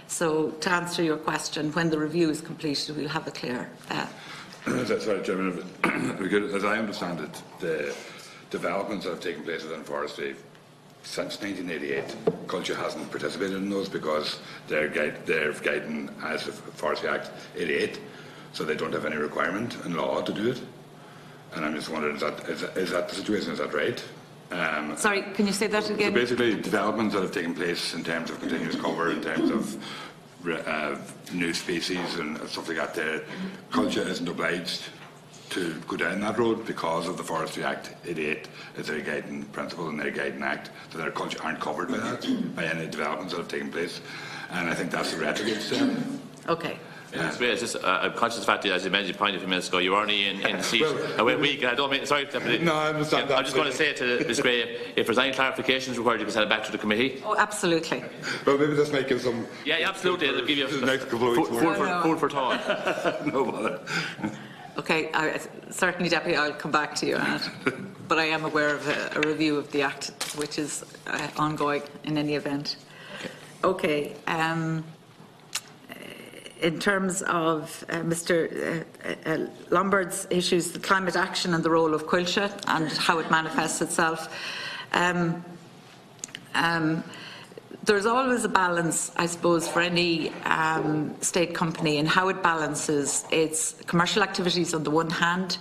So to answer your question, when the review is completed, we'll have a clear... That's right, Chairman. As I understand it, the developments that have taken place within forestry since 1988, Culture hasn't participated in those because they're guiding as the Forestry Act 88, so they don't have any requirement in law to do it. And I'm just wondering, is that the situation? Is that right? Sorry, can you say that again? So basically, developments that have taken place in terms of continuous cover, in terms of new species and stuff like that, there, Culture isn't obliged to go down that road because of the Forestry Act 88 is their guiding principle and their guiding act, so their Culture aren't covered by that, by any developments that have taken place. And I think that's the rhetoric there. Okay. Yeah. It's just, I'm conscious of the fact that, as you mentioned a few minutes ago, you're only in the seat a week. I don't mean, sorry, no, I understand that. I'm just going to say to Ms. Gray, if there's any clarifications required, you can send it back to the committee. Oh, absolutely. Well, maybe this might give some. Yeah, absolutely. It'll give you the next couple of weeks food for thought. No bother. Okay, certainly, Deputy, I'll come back to you on it. But I am aware of a review of the Act, which is ongoing in any event. Okay. In terms of Mr. Lombard's issues, the climate action and the role of Quilcha and how it manifests itself, there's always a balance, I suppose, for any state company in how it balances its commercial activities on the one hand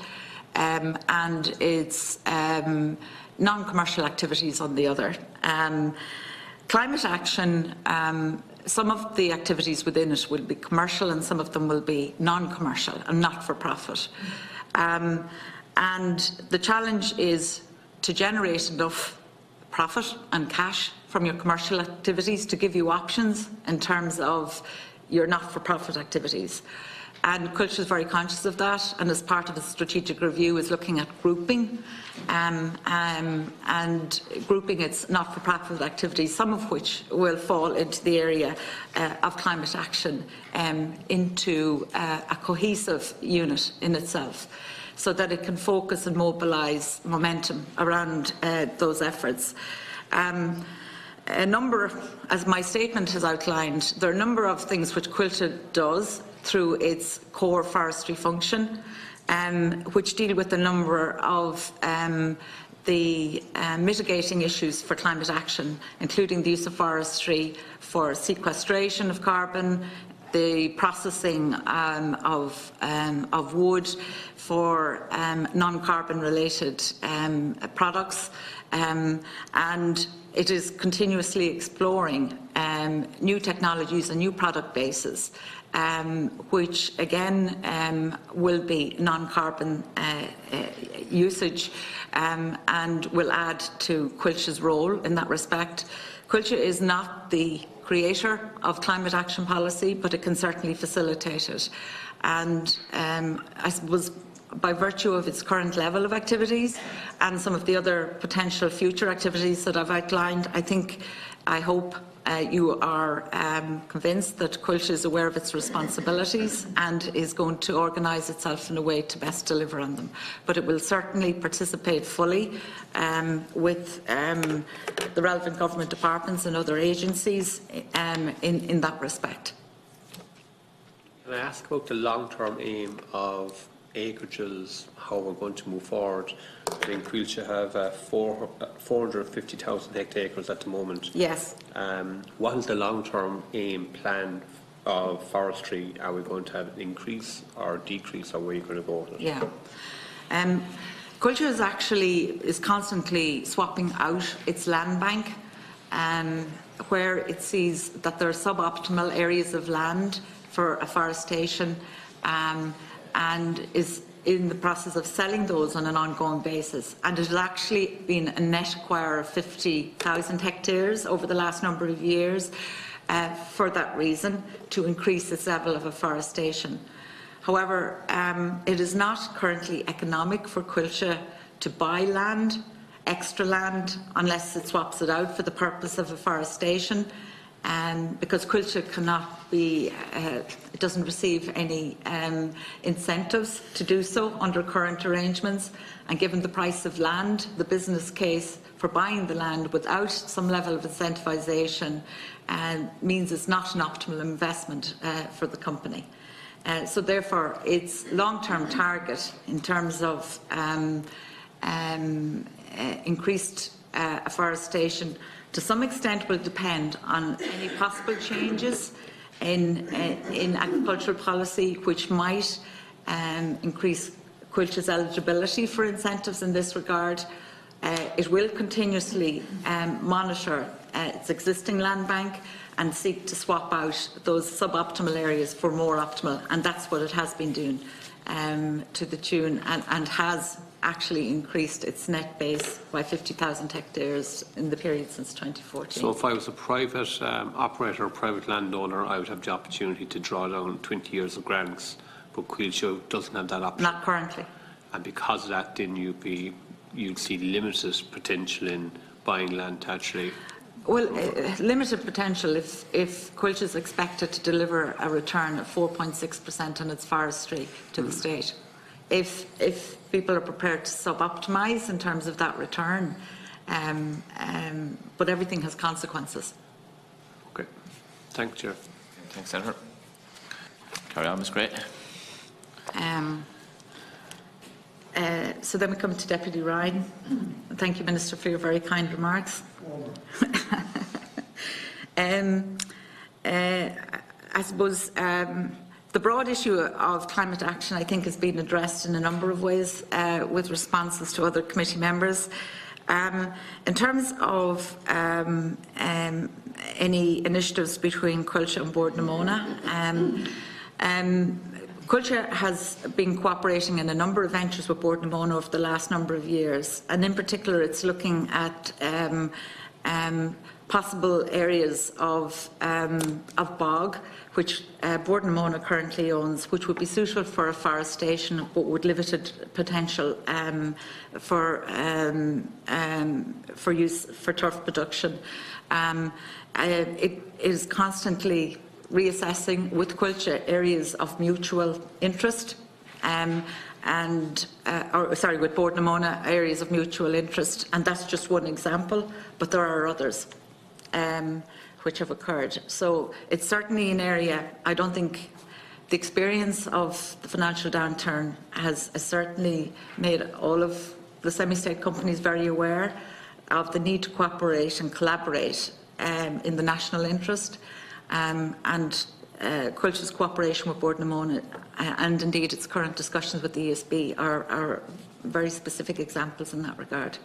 and its non-commercial activities on the other. Climate action, some of the activities within it will be commercial and some of them will be non-commercial and not-for-profit. And the challenge is to generate enough profit and cash from your commercial activities to give you options in terms of your not-for-profit activities. And Culture is very conscious of that, and as part of a strategic review is looking at grouping and grouping its not-for-profit activities, some of which will fall into the area of climate action, into a cohesive unit in itself, so that it can focus and mobilise momentum around those efforts. A number, as my statement has outlined, there are a number of things which Culture does through its core forestry function, which deal with a number of the mitigating issues for climate action, including the use of forestry for sequestration of carbon, the processing of wood for non-carbon related products, and it is continuously exploring new technologies and new product bases, which again will be non-carbon usage and will add to Culture's role in that respect. Culture is not the creator of climate action policy, but it can certainly facilitate it. And I suppose by virtue of its current level of activities and some of the other potential future activities that I've outlined, I hope you are convinced that Culture is aware of its responsibilities and is going to organise itself in a way to best deliver on them. But it will certainly participate fully with the relevant government departments and other agencies in that respect. Can I ask about the long-term aim of acreages, how we're going to move forward? I think Culture have 450,000 hectares at the moment. Yes. What is the long-term aim plan of forestry? Are we going to have an increase or decrease, or where are you going to go with it? Yeah. Culture is constantly swapping out its land bank, where it sees that there are suboptimal areas of land for afforestation, and is in the process of selling those on an ongoing basis. And it has actually been a net acquirer of 50,000 hectares over the last number of years for that reason, to increase its level of afforestation. However, it is not currently economic for Culture to buy land, extra land, unless it swaps it out for the purpose of afforestation. Because Culture cannot be, it doesn't receive any incentives to do so under current arrangements, and given the price of land, the business case for buying the land without some level of incentivisation means it's not an optimal investment for the company. So therefore, its long-term target in terms of increased afforestation to some extent will depend on any possible changes in agricultural policy, which might increase Culture's eligibility for incentives in this regard. It will continuously monitor its existing land bank and seek to swap out those suboptimal areas for more optimal, and that's what it has been doing to the tune and has actually increased its net base by 50,000 hectares in the period since 2014. So if I was a private operator or private landowner, I would have the opportunity to draw down 20 years of grants, but Culture doesn't have that option. Not currently. And because of that, then you'd see limited potential in buying land to actually... Well, limited potential if Culture is expected to deliver a return of 4.6% on its forestry to the state. If people are prepared to sub-optimise in terms of that return, but everything has consequences. Okay. Thank you, Chair. Thanks, Senator. Carry on, Ms. Gray. So then we come to Deputy Ryan. Thank you, Minister, for your very kind remarks. I suppose the broad issue of climate action, I think, has been addressed in a number of ways with responses to other committee members. In terms of any initiatives between Culture and Bord na Móna, Culture has been cooperating in a number of ventures with Bord na Móna over the last number of years, and in particular it's looking at possible areas of bog, which Boardnamona currently owns, which would be suitable for afforestation but with limited potential for use for turf production. It is constantly reassessing with Coillte areas of mutual interest, with Boardnamona areas of mutual interest, and that's just one example, but there are others which have occurred. So it's certainly an area. I don't think the experience of the financial downturn has certainly made all of the semi-state companies very aware of the need to cooperate and collaborate in the national interest, and Coiltte's cooperation with Boardnamona and indeed its current discussions with the ESB are very specific examples in that regard.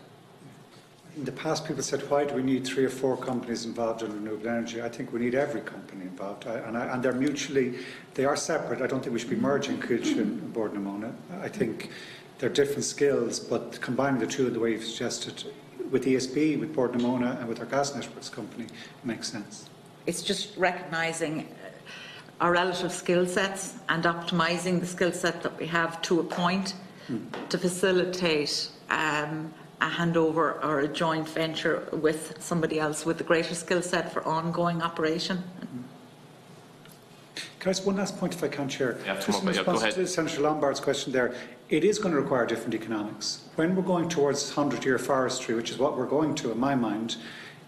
In the past, people said, why do we need 3 or 4 companies involved in renewable energy? I think we need every company involved, and they're mutually, they are separate. I don't think we should be merging Coillte and Boardnamona. I think they're different skills, but combining the two in the way you've suggested, with ESB, with Boardnamona and with our gas networks company, makes sense. It's just recognising our relative skill sets and optimising the skill set that we have to a point to facilitate a handover or a joint venture with somebody else with a greater skill set for ongoing operation. Can I ask one last point, if I can, Chair? Yeah, just in response to Senator Lombard's question there, it is going to require different economics. When we're going towards 100-year forestry, which is what we're going to, in my mind,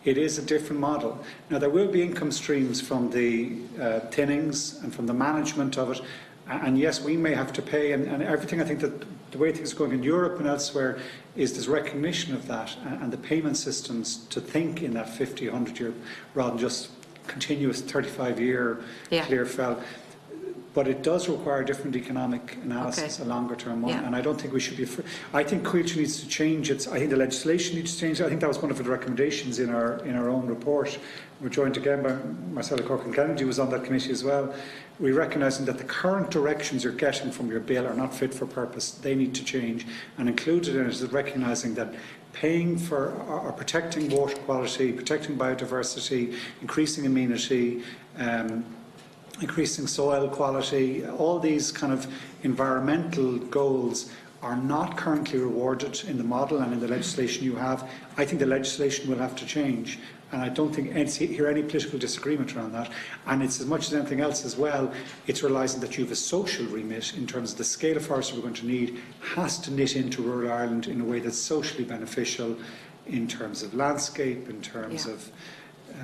it is a different model. Now, there will be income streams from the thinnings and from the management of it, and yes, we may have to pay, and everything. I think that the way things are going in Europe and elsewhere is there's recognition of that, and the payment systems to think in that 50, 100-year, rather than just continuous 35-year clear fell. But it does require different economic analysis, a longer term one, and I don't think we should be. I think Coillte needs to change its. I think the legislation needs to change. I think that was one of the recommendations in our own report. We're joined again by Marcella Corcoran, who was on that committee as well. We recognising that the current directions you're getting from your bill are not fit for purpose. They need to change, and included in it is recognising that paying for or protecting water quality, protecting biodiversity, increasing amenity, increasing soil quality, all these kind of environmental goals are not currently rewarded in the model and in the legislation you have. I think the legislation will have to change, and I don't think hear any political disagreement around that. And it's as much as anything else as well, it's realising that you have a social remit in terms of the scale of forestry we're going to need has to knit into rural Ireland in a way that's socially beneficial in terms of landscape, in terms of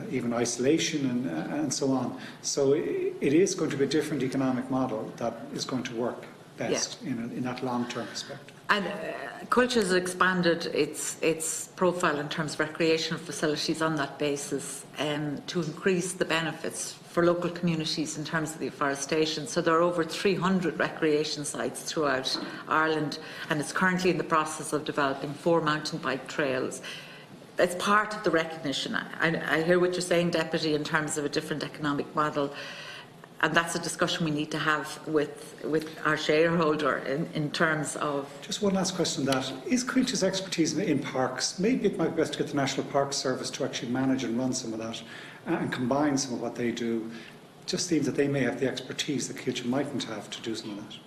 even isolation and so on. So it is going to be a different economic model that is going to work best in that long-term perspective. And Coillte has expanded its profile in terms of recreational facilities on that basis to increase the benefits for local communities in terms of the afforestation. So there are over 300 recreation sites throughout Ireland, and it's currently in the process of developing 4 mountain bike trails. It's part of the recognition. I hear what you're saying, Deputy, in terms of a different economic model, and that's a discussion we need to have with our shareholder in terms of... Just one last question on that. Is Coiltte's expertise in parks, maybe it might be best to get the National Parks Service to actually manage and run some of that and combine some of what they do. Just seems that they may have the expertise that Coillte mightn't have to do some of that.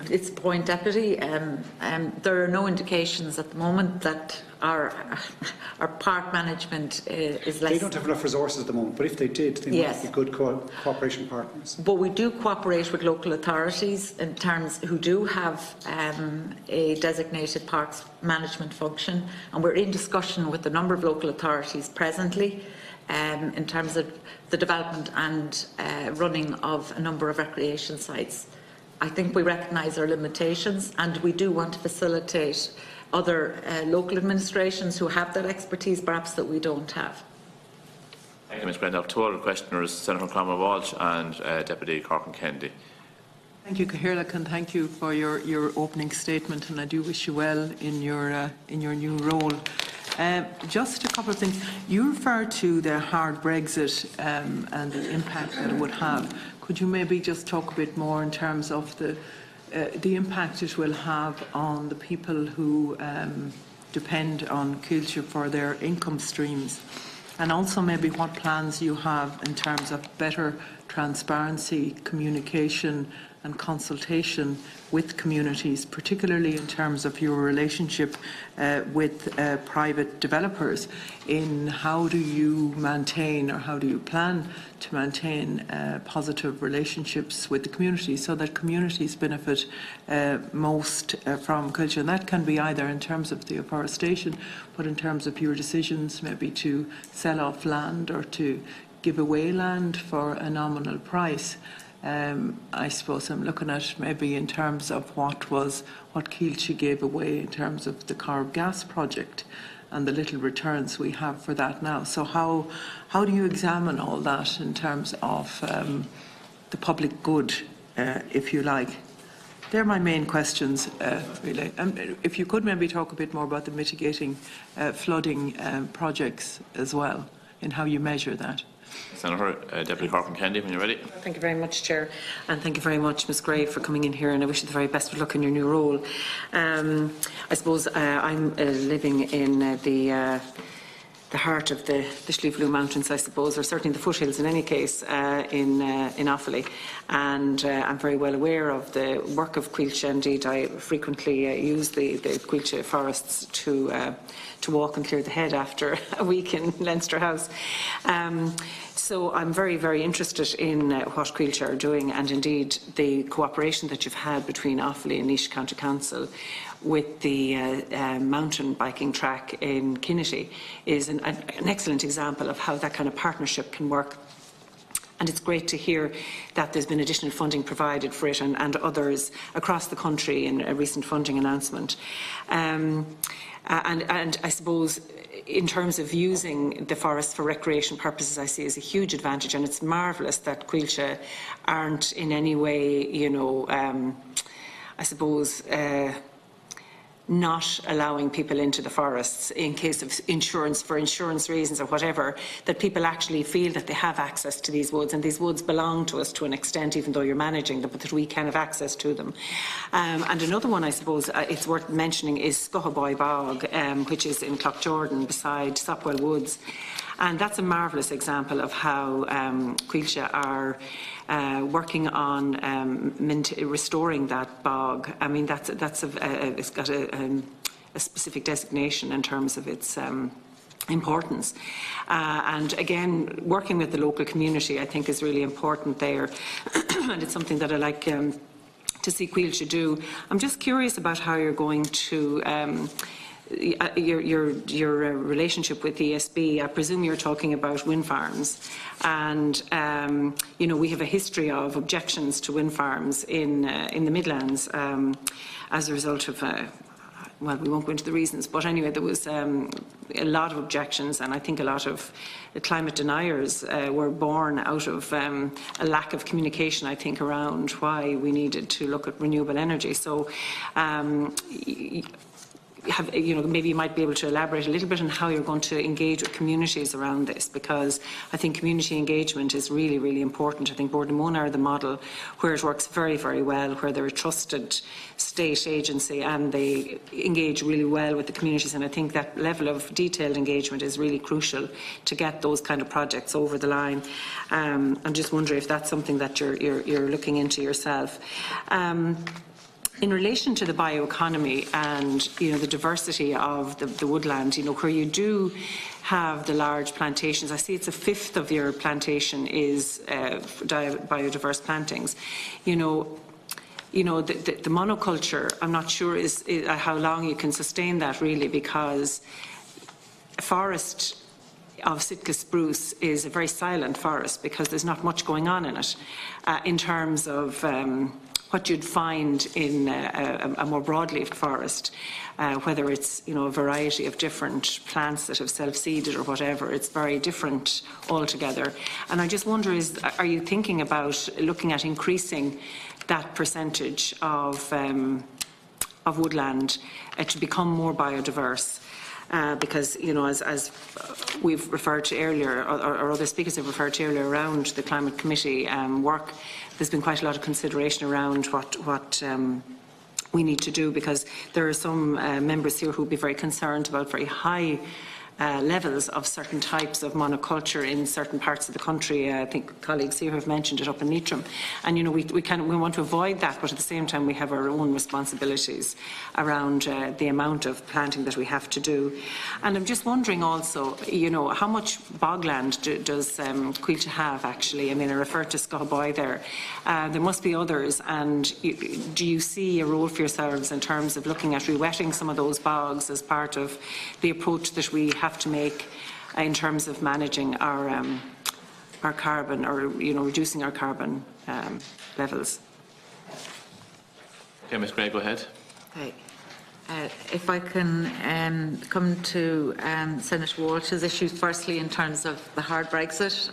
It's a point, Deputy. There are no indications at the moment that our park management is less... They don't have enough resources at the moment, but if they did, they might be good cooperation partners. But we do cooperate with local authorities in terms who do have a designated parks management function, and we're in discussion with a number of local authorities presently in terms of the development and running of a number of recreation sites. I think we recognise our limitations, and we do want to facilitate other local administrations who have that expertise, perhaps that we don't have. Thank you, Ms. Brenda. I have 2 other questioners, Senator Cromwell Walsh and Deputy Corcoran Kennedy. Thank you, Cahill, and thank you for your opening statement, and I do wish you well in your new role. Just a couple of things. You referred to the hard Brexit and the impact that it would have. Could you maybe just talk a bit more in terms of the impact it will have on the people who depend on culture for their income streams, and also maybe what plans you have in terms of better transparency, communication and consultation with communities, particularly in terms of your relationship with private developers, in how do you maintain or how do you plan to maintain positive relationships with the community so that communities benefit most from culture. And that can be either in terms of the afforestation, but in terms of your decisions maybe to sell off land or to give away land for a nominal price. I suppose I'm looking at maybe in terms of what Cahill gave away in terms of the Corb gas project and the little returns we have for that now. So how do you examine all that in terms of the public good, if you like? They're my main questions, really. If you could maybe talk a bit more about the mitigating flooding projects as well, and how you measure that. Senator, Deputy Corcoran Kennedy, when you're ready. Thank you very much, Chair, and thank you very much, Ms Gray, for coming in here, and I wish you the very best of luck in your new role. I suppose I'm living in the heart of the Slieve Leeuw Mountains, I suppose, or certainly the foothills in any case, in Offaly, and I'm very well aware of the work of Cahill. Indeed, I frequently use the Cahill forests to walk and clear the head after a week in Leinster House. So I'm very, very interested in what Cahill are doing, and indeed the cooperation that you've had between Offaly and Laois County Council with the mountain biking track in Kinnitty is an excellent example of how that kind of partnership can work. And it's great to hear that there's been additional funding provided for it and others across the country in a recent funding announcement. And I suppose in terms of using the forest for recreation purposes, I see as a huge advantage, and it's marvellous that Cahill aren't in any way, you know, I suppose, not allowing people into the forests in case of for insurance reasons or whatever, that people actually feel that they have access to these woods, and these woods belong to us to an extent, even though you're managing them, but that we can have access to them. And another one, I suppose, it's worth mentioning is Scohaboy Bog, which is in Cloughjordan beside Sopwell Woods. And that's a marvellous example of how Cahill are working on restoring that bog. I mean, it's got a specific designation in terms of its importance. And again, working with the local community, I think, is really important there. And it's something that I like to see Cahill do. I'm just curious about how you're going to your relationship with the ESB. I presume you're talking about wind farms, and you know, we have a history of objections to wind farms in the Midlands as a result of well, we won't go into the reasons, but anyway, there was a lot of objections, and I think a lot of the climate deniers were born out of a lack of communication, I think, around why we needed to look at renewable energy. So you know, maybe you might be able to elaborate a little bit on how you're going to engage with communities around this, because I think community engagement is really, really important. I think Bord na Móna are the model where it works very, very well, where they're a trusted state agency and they engage really well with the communities. And I think that level of detailed engagement is really crucial to get those kind of projects over the line. I'm just wondering if that's something that you're looking into yourself. In relation to the bioeconomy and, you know, the diversity of the woodland, you know, where you do have the large plantations, I see it's a fifth of your plantation is biodiverse plantings. You know, the monoculture, I'm not sure is how long you can sustain that, really, because a forest of Sitka spruce is a very silent forest because there's not much going on in it in terms of what you'd find in a more broadleafed forest, whether it's, you know, a variety of different plants that have self-seeded or whatever. It's very different altogether. And I just wonder, are you thinking about looking at increasing that percentage of woodland to become more biodiverse? Because, you know, as we've referred to earlier, or other speakers have referred to earlier around the Climate Committee work, there's been quite a lot of consideration around what we need to do, because there are some members here who will be very concerned about very high levels of certain types of monoculture in certain parts of the country. I think colleagues here have mentioned it up in Leitrim. And, you know, we want to avoid that, but at the same time we have our own responsibilities around the amount of planting that we have to do. And I'm just wondering also, you know, how much bogland does Coilte have, actually? I mean, I referred to Scoboy there. There must be others. And do you see a role for yourselves in terms of looking at re-wetting some of those bogs as part of the approach that we have to make in terms of managing our carbon, or, you know, reducing our carbon levels? Okay, Ms. Gray, go ahead. Okay. If I can come to Senator Walsh's issues firstly in terms of the hard Brexit.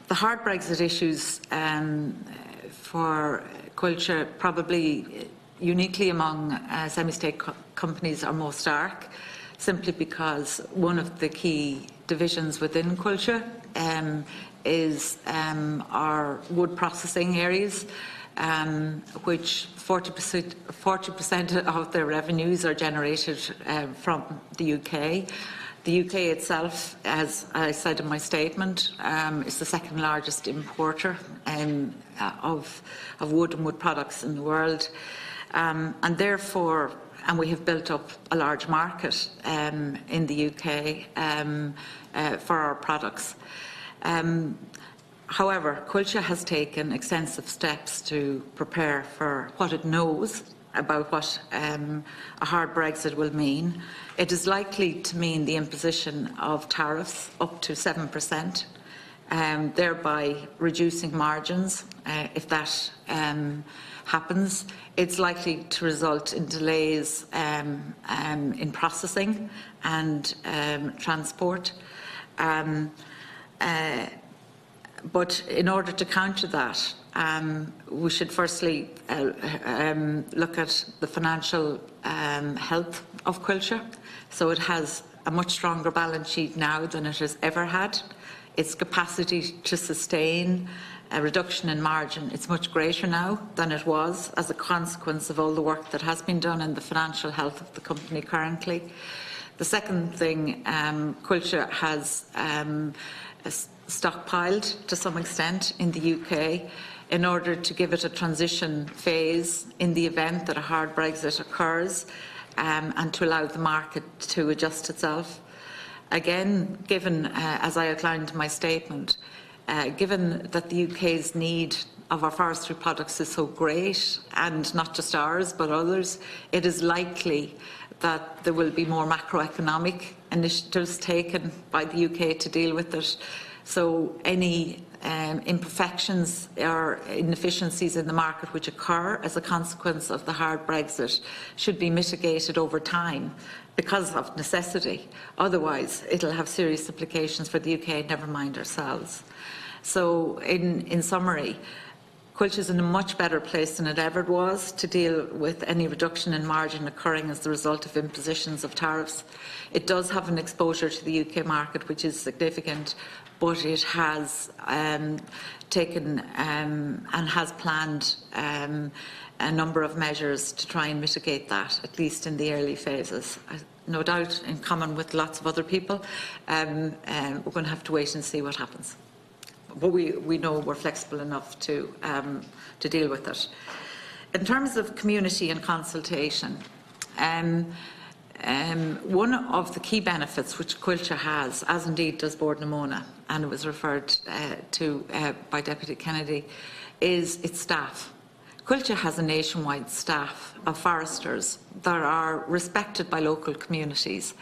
The hard Brexit issues for Coilte, probably uniquely among semi-state companies, are most stark, simply because one of the key divisions within Coilte is our wood processing areas, which 40% of their revenues are generated from the UK. The UK itself, as I said in my statement, is the second largest importer of wood and wood products in the world. And therefore, we have built up a large market in the UK for our products. However, Coilte has taken extensive steps to prepare for what it knows about what a hard Brexit will mean. It is likely to mean the imposition of tariffs up to 7%, thereby reducing margins. If that happens, it's likely to result in delays in processing and transport. But in order to counter that, we should firstly look at the financial health of Coilte. So it has a much stronger balance sheet now than it has ever had. Its capacity to sustain a reduction in margin, it's much greater now than it was as a consequence of all the work that has been done in the financial health of the company currently. The second thing, Coilte has stockpiled to some extent in the UK in order to give it a transition phase in the event that a hard Brexit occurs, and to allow the market to adjust itself. Again, given, as I outlined in my statement, given that the UK's need of our forestry products is so great, and not just ours but others, it is likely that there will be more macroeconomic initiatives taken by the UK to deal with it. So any imperfections or inefficiencies in the market which occur as a consequence of the hard Brexit should be mitigated over time because of necessity. Otherwise, it'll have serious implications for the UK, never mind ourselves. So in summary, Coilte is in a much better place than it ever was to deal with any reduction in margin occurring as the result of impositions of tariffs. It does have an exposure to the UK market, which is significant, but it has taken and has planned a number of measures to try and mitigate that, at least in the early phases. No doubt, in common with lots of other people, we're going to have to wait and see what happens. But we know we're flexible enough to deal with it. In terms of community and consultation, one of the key benefits which Coilte has, as indeed does Bord na Móna, and it was referred to by Deputy Kennedy, is its staff. Coilte has a nationwide staff of foresters that are respected by local communities,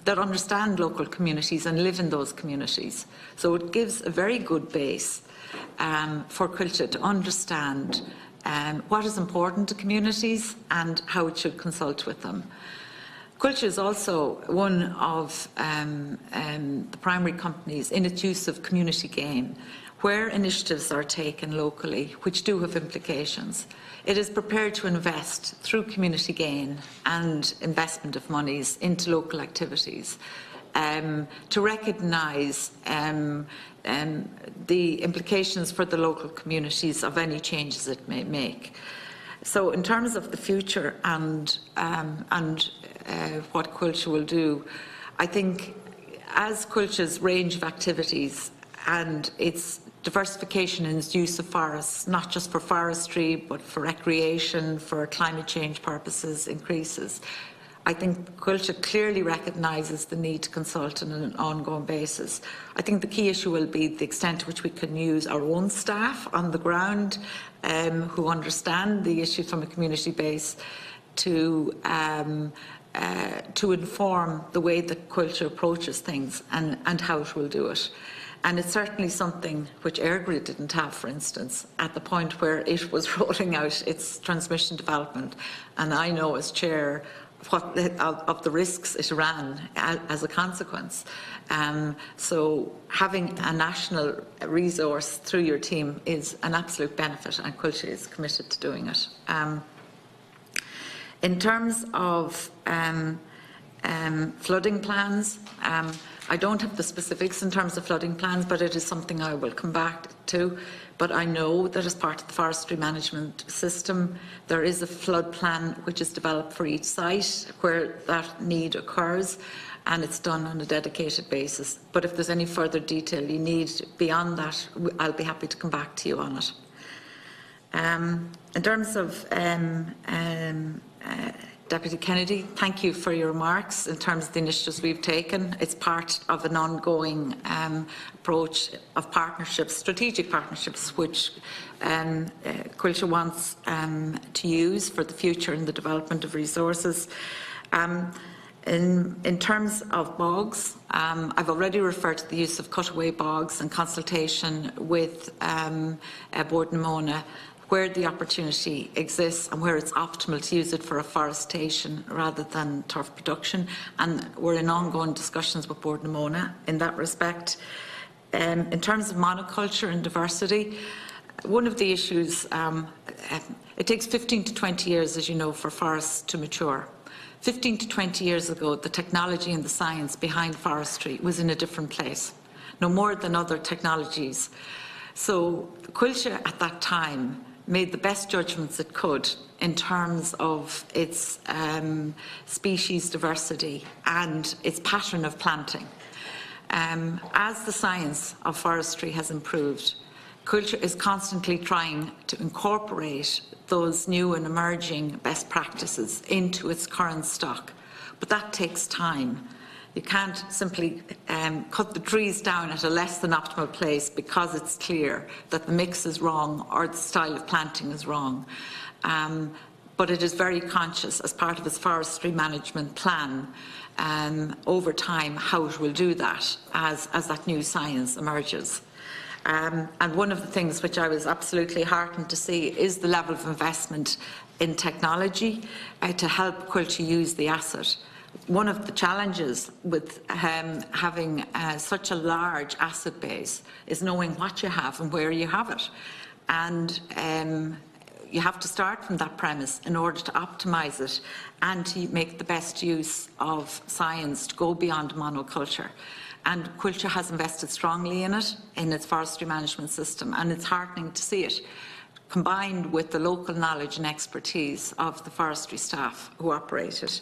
that understand local communities and live in those communities. So it gives a very good base for Coilte to understand what is important to communities and how it should consult with them. Coilte is also one of the primary companies in its use of community gain, where initiatives are taken locally which do have implications. It is prepared to invest through community gain and investment of monies into local activities to recognise the implications for the local communities of any changes it may make. So in terms of the future and what Culture will do, I think as Culture's range of activities and its diversification in its use of forests, not just for forestry but for recreation, for climate change purposes, increases, I think Culture clearly recognises the need to consult on an ongoing basis. I think the key issue will be the extent to which we can use our own staff on the ground who understand the issue from a community base to inform the way that Culture approaches things and how it will do it. And it's certainly something which EirGrid didn't have, for instance, at the point where it was rolling out its transmission development. And I know as chair of the risks it ran as a consequence. So having a national resource through your team is an absolute benefit, and Culture is committed to doing it. In terms of flooding plans, I don't have the specifics in terms of flooding plans, but it is something I will come back to. But I know that as part of the forestry management system, there is a flood plan which is developed for each site where that need occurs, and it's done on a dedicated basis. But if there's any further detail you need beyond that, I'll be happy to come back to you on it. In terms of Deputy Kennedy, thank you for your remarks in terms of the initiatives we've taken. It's part of an ongoing approach of partnerships, strategic partnerships, which Culture wants to use for the future in the development of resources. In terms of bogs, I've already referred to the use of cutaway bogs and consultation with Bord na Móna, where the opportunity exists and where it's optimal to use it for afforestation rather than turf production. And we're in ongoing discussions with Bord na Móna in that respect. In terms of monoculture and diversity, one of the issues, it takes 15 to 20 years, as you know, for forests to mature. 15 to 20 years ago, the technology and the science behind forestry was in a different place, no more than other technologies. So Culture at that time made the best judgments it could in terms of its species diversity and its pattern of planting. As the science of forestry has improved, Culture is constantly trying to incorporate those new and emerging best practices into its current stock. But that takes time. You can't simply cut the trees down at a less than optimal place because it's clear that the mix is wrong or the style of planting is wrong. But it is very conscious as part of its forestry management plan over time how it will do that as that new science emerges. And one of the things which I was absolutely heartened to see is the level of investment in technology to help Culture use the asset. One of the challenges with having such a large asset base is knowing what you have and where you have it. And you have to start from that premise in order to optimise it and to make the best use of science to go beyond monoculture. And Culture has invested strongly in it, in its forestry management system, and it's heartening to see it, combined with the local knowledge and expertise of the forestry staff who operate it.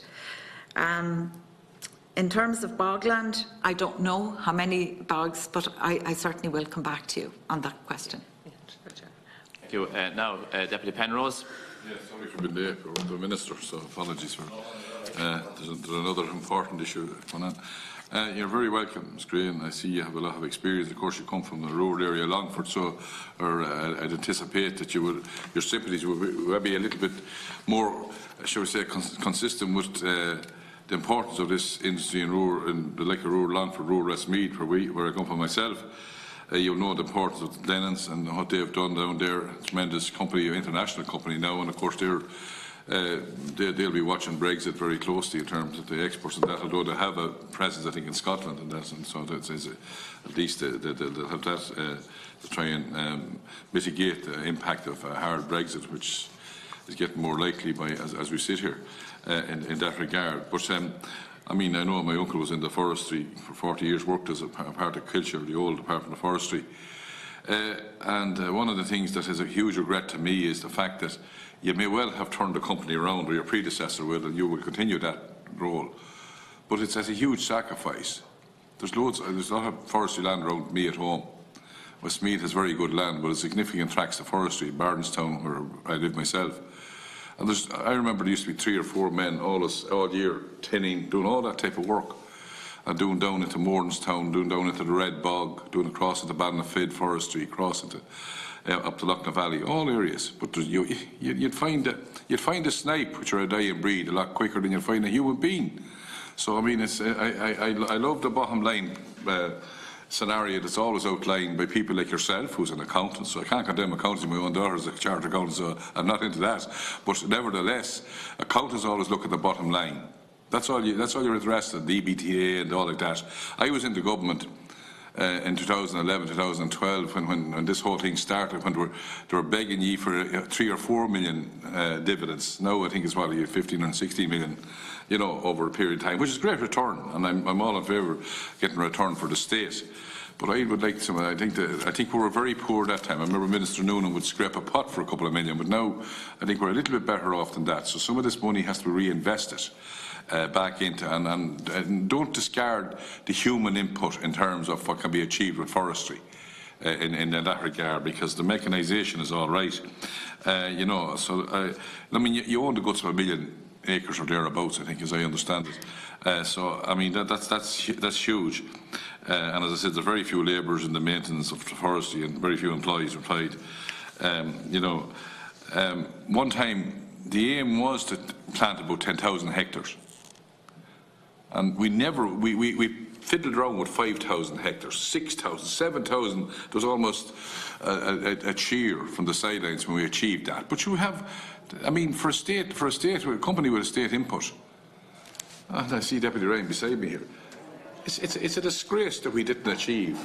In terms of bogland, I don't know how many bogs, but I certainly will come back to you on that question. Thank you. Now, Deputy Penrose. Yes, sorry for being late, but the Minister, so apologies for there's another important issue going on. You're very welcome, Ms. Gray, and I see you have a lot of experience. Of course, you come from the rural area of Longford, so I'd anticipate that your sympathies would be a little bit more, shall we say, consistent with the importance of this industry in the like of rural Longford, rural Westmeath, where I come from myself. You'll know the importance of the Glennons and what they've done down there. Tremendous company, international company now, and of course they'll be watching Brexit very closely in terms of the exports and that, although they have a presence, I think, in Scotland and that, and so at least they'll have that to try and mitigate the impact of a hard Brexit, which is getting more likely as we sit here in that regard. But I mean, I know my uncle was in the forestry for 40 years, worked as a part of Culture, the old Department of Forestry. And one of the things that is a huge regret to me is the fact that you may well have turned the company around, or your predecessor will, and you will continue that role. But it's at a huge sacrifice. There's a lot of forestry land around me at home. Westmeath has very good land, but a significant tracts of forestry, Barnestown, where I live myself. And I remember there used to be 3 or 4 men all year, tinning, doing all that type of work. And doing down into Mordenstown, doing down into the Red Bog, doing across into Ballinafid Forestry, across into up to Lochna Valley, all areas. But you'd find a snipe, which are a dying breed, a lot quicker than you'd find a human being. So I mean, I love the bottom line scenario that's always outlined by people like yourself, who's an accountant. So I can't condemn accounting. My own daughter's a chartered accountant, so I'm not into that. But nevertheless, accountants always look at the bottom line. That's all you're interested in, the EBTA and all like that. I was in the government in 2011, 2012, when this whole thing started, when they were begging ye for 3 or 4 million dividends. Now I think it's probably 15 or 16 million, you know, over a period of time, which is a great return, and I'm all in favour of getting a return for the state. But I would like to. I think we were very poor that time. I remember Minister Noonan would scrape a pot for a couple of million, but now I think we're a little bit better off than that. So some of this money has to be reinvested back into, and don't discard the human input in terms of what can be achieved with forestry in that regard, because the mechanisation is all right, you know. So I mean, you own the guts of 1 million acres or thereabouts, I think, as I understand it. So I mean, that's huge. And as I said, there are very few labourers in the maintenance of forestry and very few employees employed. You know, one time the aim was to plant about 10,000 hectares. And we fiddled around with 5,000 hectares, 6,000, 7,000. There was almost a cheer from the sidelines when we achieved that. But you have, I mean, for a company with a state input, and I see Deputy Ryan beside me here, it's a disgrace that we didn't achieve.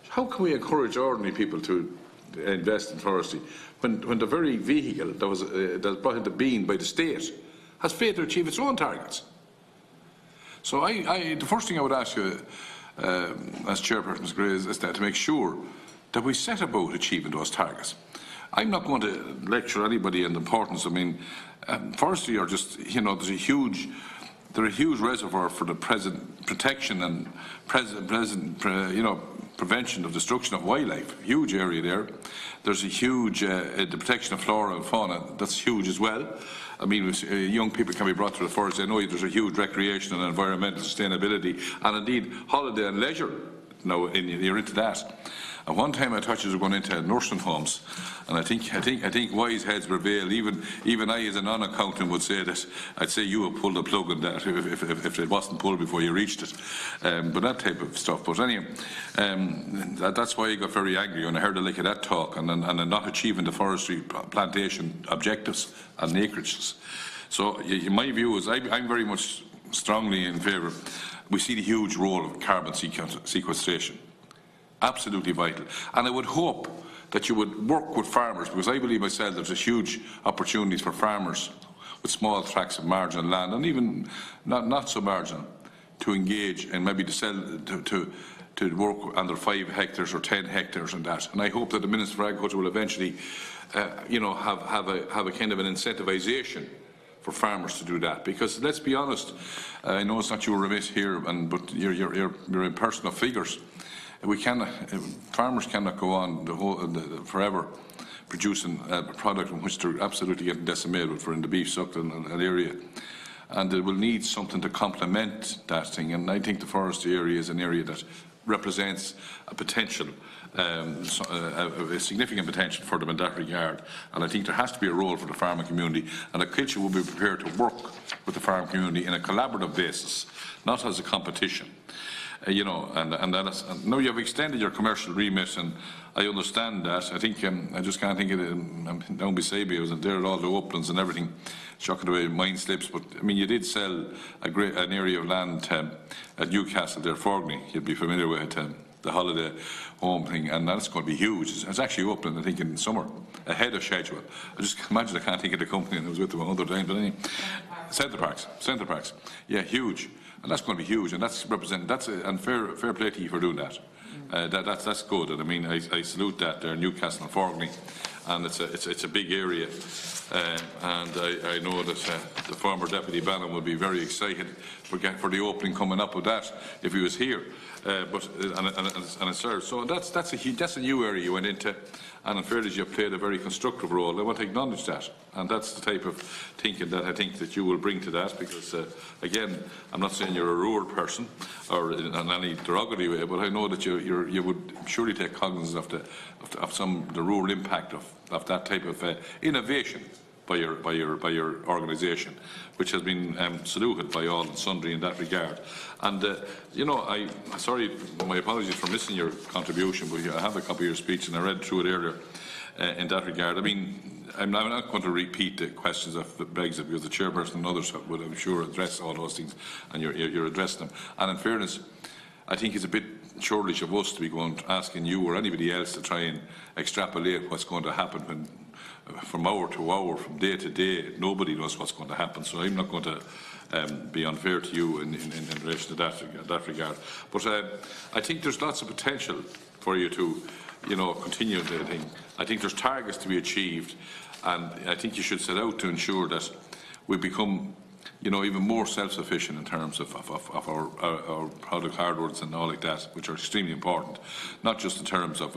How can we encourage ordinary people to invest in forestry when the very vehicle that was brought into being by the state has failed to achieve its own targets? So the first thing I would ask you, as Chairperson, Ms. Gray, is that to make sure that we set about achieving those targets. I'm not going to lecture anybody on the importance. I mean, forestry are just, you know, they're a huge reservoir for the present protection and prevention of destruction of wildlife. Huge area there. There's a huge the protection of flora and fauna. That's huge as well. I mean, young people can be brought to the forest. I know there's a huge recreation and environmental sustainability, and indeed holiday and leisure. Now you're into that. At one time, I thought you were going into nursing homes, and I think wise heads prevail. Even I, as a non-accountant, would say that I'd say you would pull the plug on that if it wasn't pulled before you reached it. But that type of stuff. But anyway, that's why I got very angry when I heard a like of that talk and not achieving the forestry plantation objectives and acreages. So my view is I'm very much strongly in favour. We see the huge role of carbon sequestration. Absolutely vital. And I would hope that you would work with farmers, because I believe myself there's a huge opportunities for farmers with small tracts of marginal land, and even not so marginal, to engage and maybe to sell to work under 5 hectares or 10 hectares and that. And I hope that the Minister for Agriculture will eventually have a kind of an incentivisation for farmers to do that, because let's be honest, I know it's not your remit here, but you're in personal figures. Farmers cannot go on forever producing a product in which they're absolutely getting decimated for in the beef sucked in an area, and they will need something to complement that thing. And I think the forestry area is an area that represents a potential, a significant potential for them in that regard. And I think there has to be a role for the farming community, and a culture will be prepared to work with the farming community in a collaborative basis, not as a competition. You know, and now you have extended your commercial remit, and I understand that. I think I just can't think of it. Down beside me, I was there at all the uplands and everything, shocking away mine slips. But I mean, you did sell an area of land at Newcastle there, Forgney. You'd be familiar with the holiday home thing, and that's going to be huge. It's actually opening, I think, in summer, ahead of schedule. I just imagine I can't think of the company, and I was with them another time. But anyway, Centre Parks, yeah, huge. and that's going to be huge, and and fair play to you for doing that. That's good, and I mean I salute that there, Newcastle and Forgney, and it's a big area, and I know that the former Deputy Bannon would be very excited for the opening coming up of that if he was here, and it serves. So that's a new area you went into, and in fairness you played a very constructive role. I want to acknowledge that, and that's the type of thinking that I think that you will bring to that, because again, I'm not saying you're a rural person or in any derogatory way, but I know that you would surely take cognizance of the rural impact of that type of innovation by your organisation, which has been saluted by all and sundry in that regard. And I'm sorry, my apologies for missing your contribution, but I have a copy of your speech and I read through it earlier. In that regard, I mean, I'm not going to repeat the questions of Brexit, because the chairperson and others would, I'm sure, address all those things, and you're addressing them. And in fairness, I think it's a bit churlish of us to be asking you or anybody else to try and extrapolate what's going to happen when, from hour to hour, from day to day, nobody knows what's going to happen. So I'm not going to be unfair to you in relation to that regard. But I think there's lots of potential for you to, continue the thing. I think there's targets to be achieved, and I think you should set out to ensure that we become, even more self-sufficient in terms of our product hardwares and all like that, which are extremely important, not just in terms of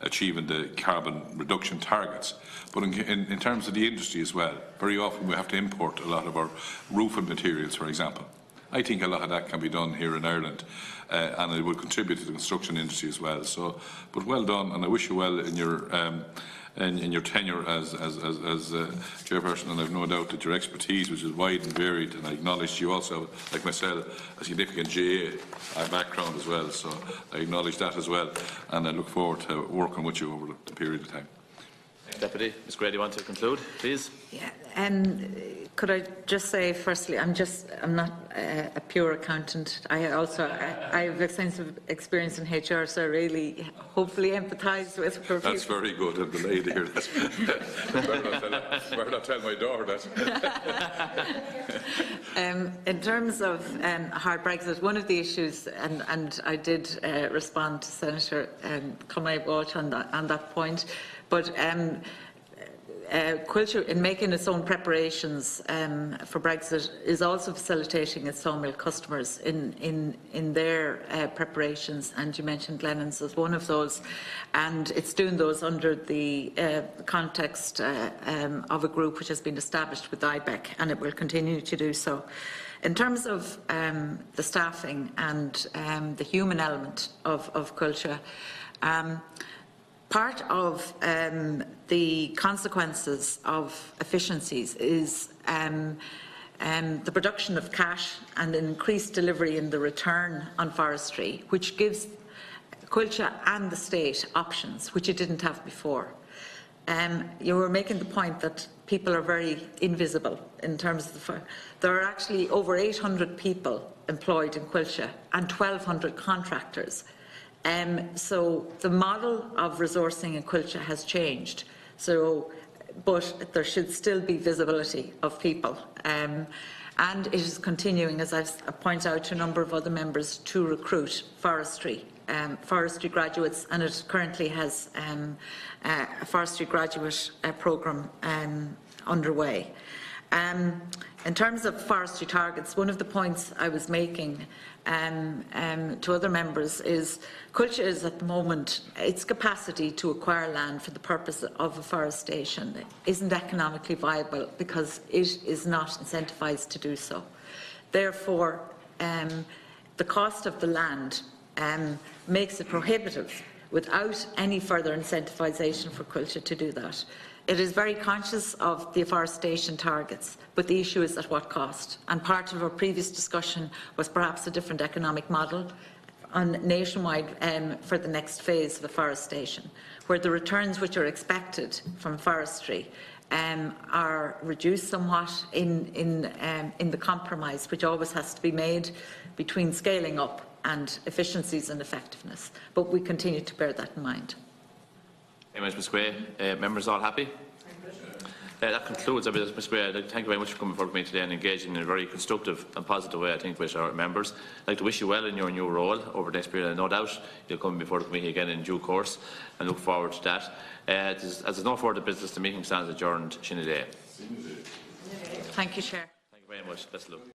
achieving the carbon reduction targets, but in terms of the industry as well. Very often we have to import a lot of our roofing materials, for example. I think a lot of that can be done here in Ireland, and it will contribute to the construction industry as well. So, but well done, and I wish you well in your tenure as chairperson, and I've no doubt that your expertise, which is wide and varied, and I acknowledge you also, like myself, a significant GA background as well, so I acknowledge that as well, and I look forward to working with you over the period of time. Deputy, Ms. Gray, do you want to conclude, please? Yeah, could I just say, firstly, I'm not a pure accountant. I have extensive experience in HR, so I really, hopefully, empathise with her. That's very good. I'm delighted to hear that. Better not tell my daughter that. In terms of hard Brexit, one of the issues, and I did respond to Senator Conway Walsh on that point, but Culture, in making its own preparations for Brexit, is also facilitating its sawmill customers in their preparations, and you mentioned Glennon's as one of those, and it's doing those under the context of a group which has been established with IBEC, and it will continue to do so. In terms of the staffing and the human element of culture, part of the consequences of efficiencies is the production of cash and increased delivery in the return on forestry, which gives culture and the state options which it didn't have before. You were making the point that people are very invisible in terms of there are actually over 800 people employed in Culture and 1,200 contractors. So the model of resourcing in Culture has changed. So, but there should still be visibility of people. And it is continuing, as I've pointed out to a number of other members, to recruit forestry graduates, and it currently has a forestry graduate programme underway. In terms of forestry targets, one of the points I was making to other members is Culture is at the moment, its capacity to acquire land for the purpose of afforestation isn't economically viable because it is not incentivised to do so. Therefore, the cost of the land makes it prohibitive without any further incentivisation for Culture to do that. It is very conscious of the afforestation targets, but the issue is at what cost. And part of our previous discussion was perhaps a different economic model on nationwide for the next phase of afforestation, where the returns which are expected from forestry are reduced somewhat in the compromise, which always has to be made between scaling up and efficiencies and effectiveness. But we continue to bear that in mind. Very much, Ms. Gray. Members all happy? That concludes. Ms. Gray, I'd like to thank you very much for coming before me today and engaging in a very constructive and positive way, I think, with our members. I'd like to wish you well in your new role over the next period, and no doubt you'll come before the committee again in due course, and look forward to that. As there's no further business, the meeting stands adjourned. Sine Day. Thank you, Chair. Thank you very much. Best of luck.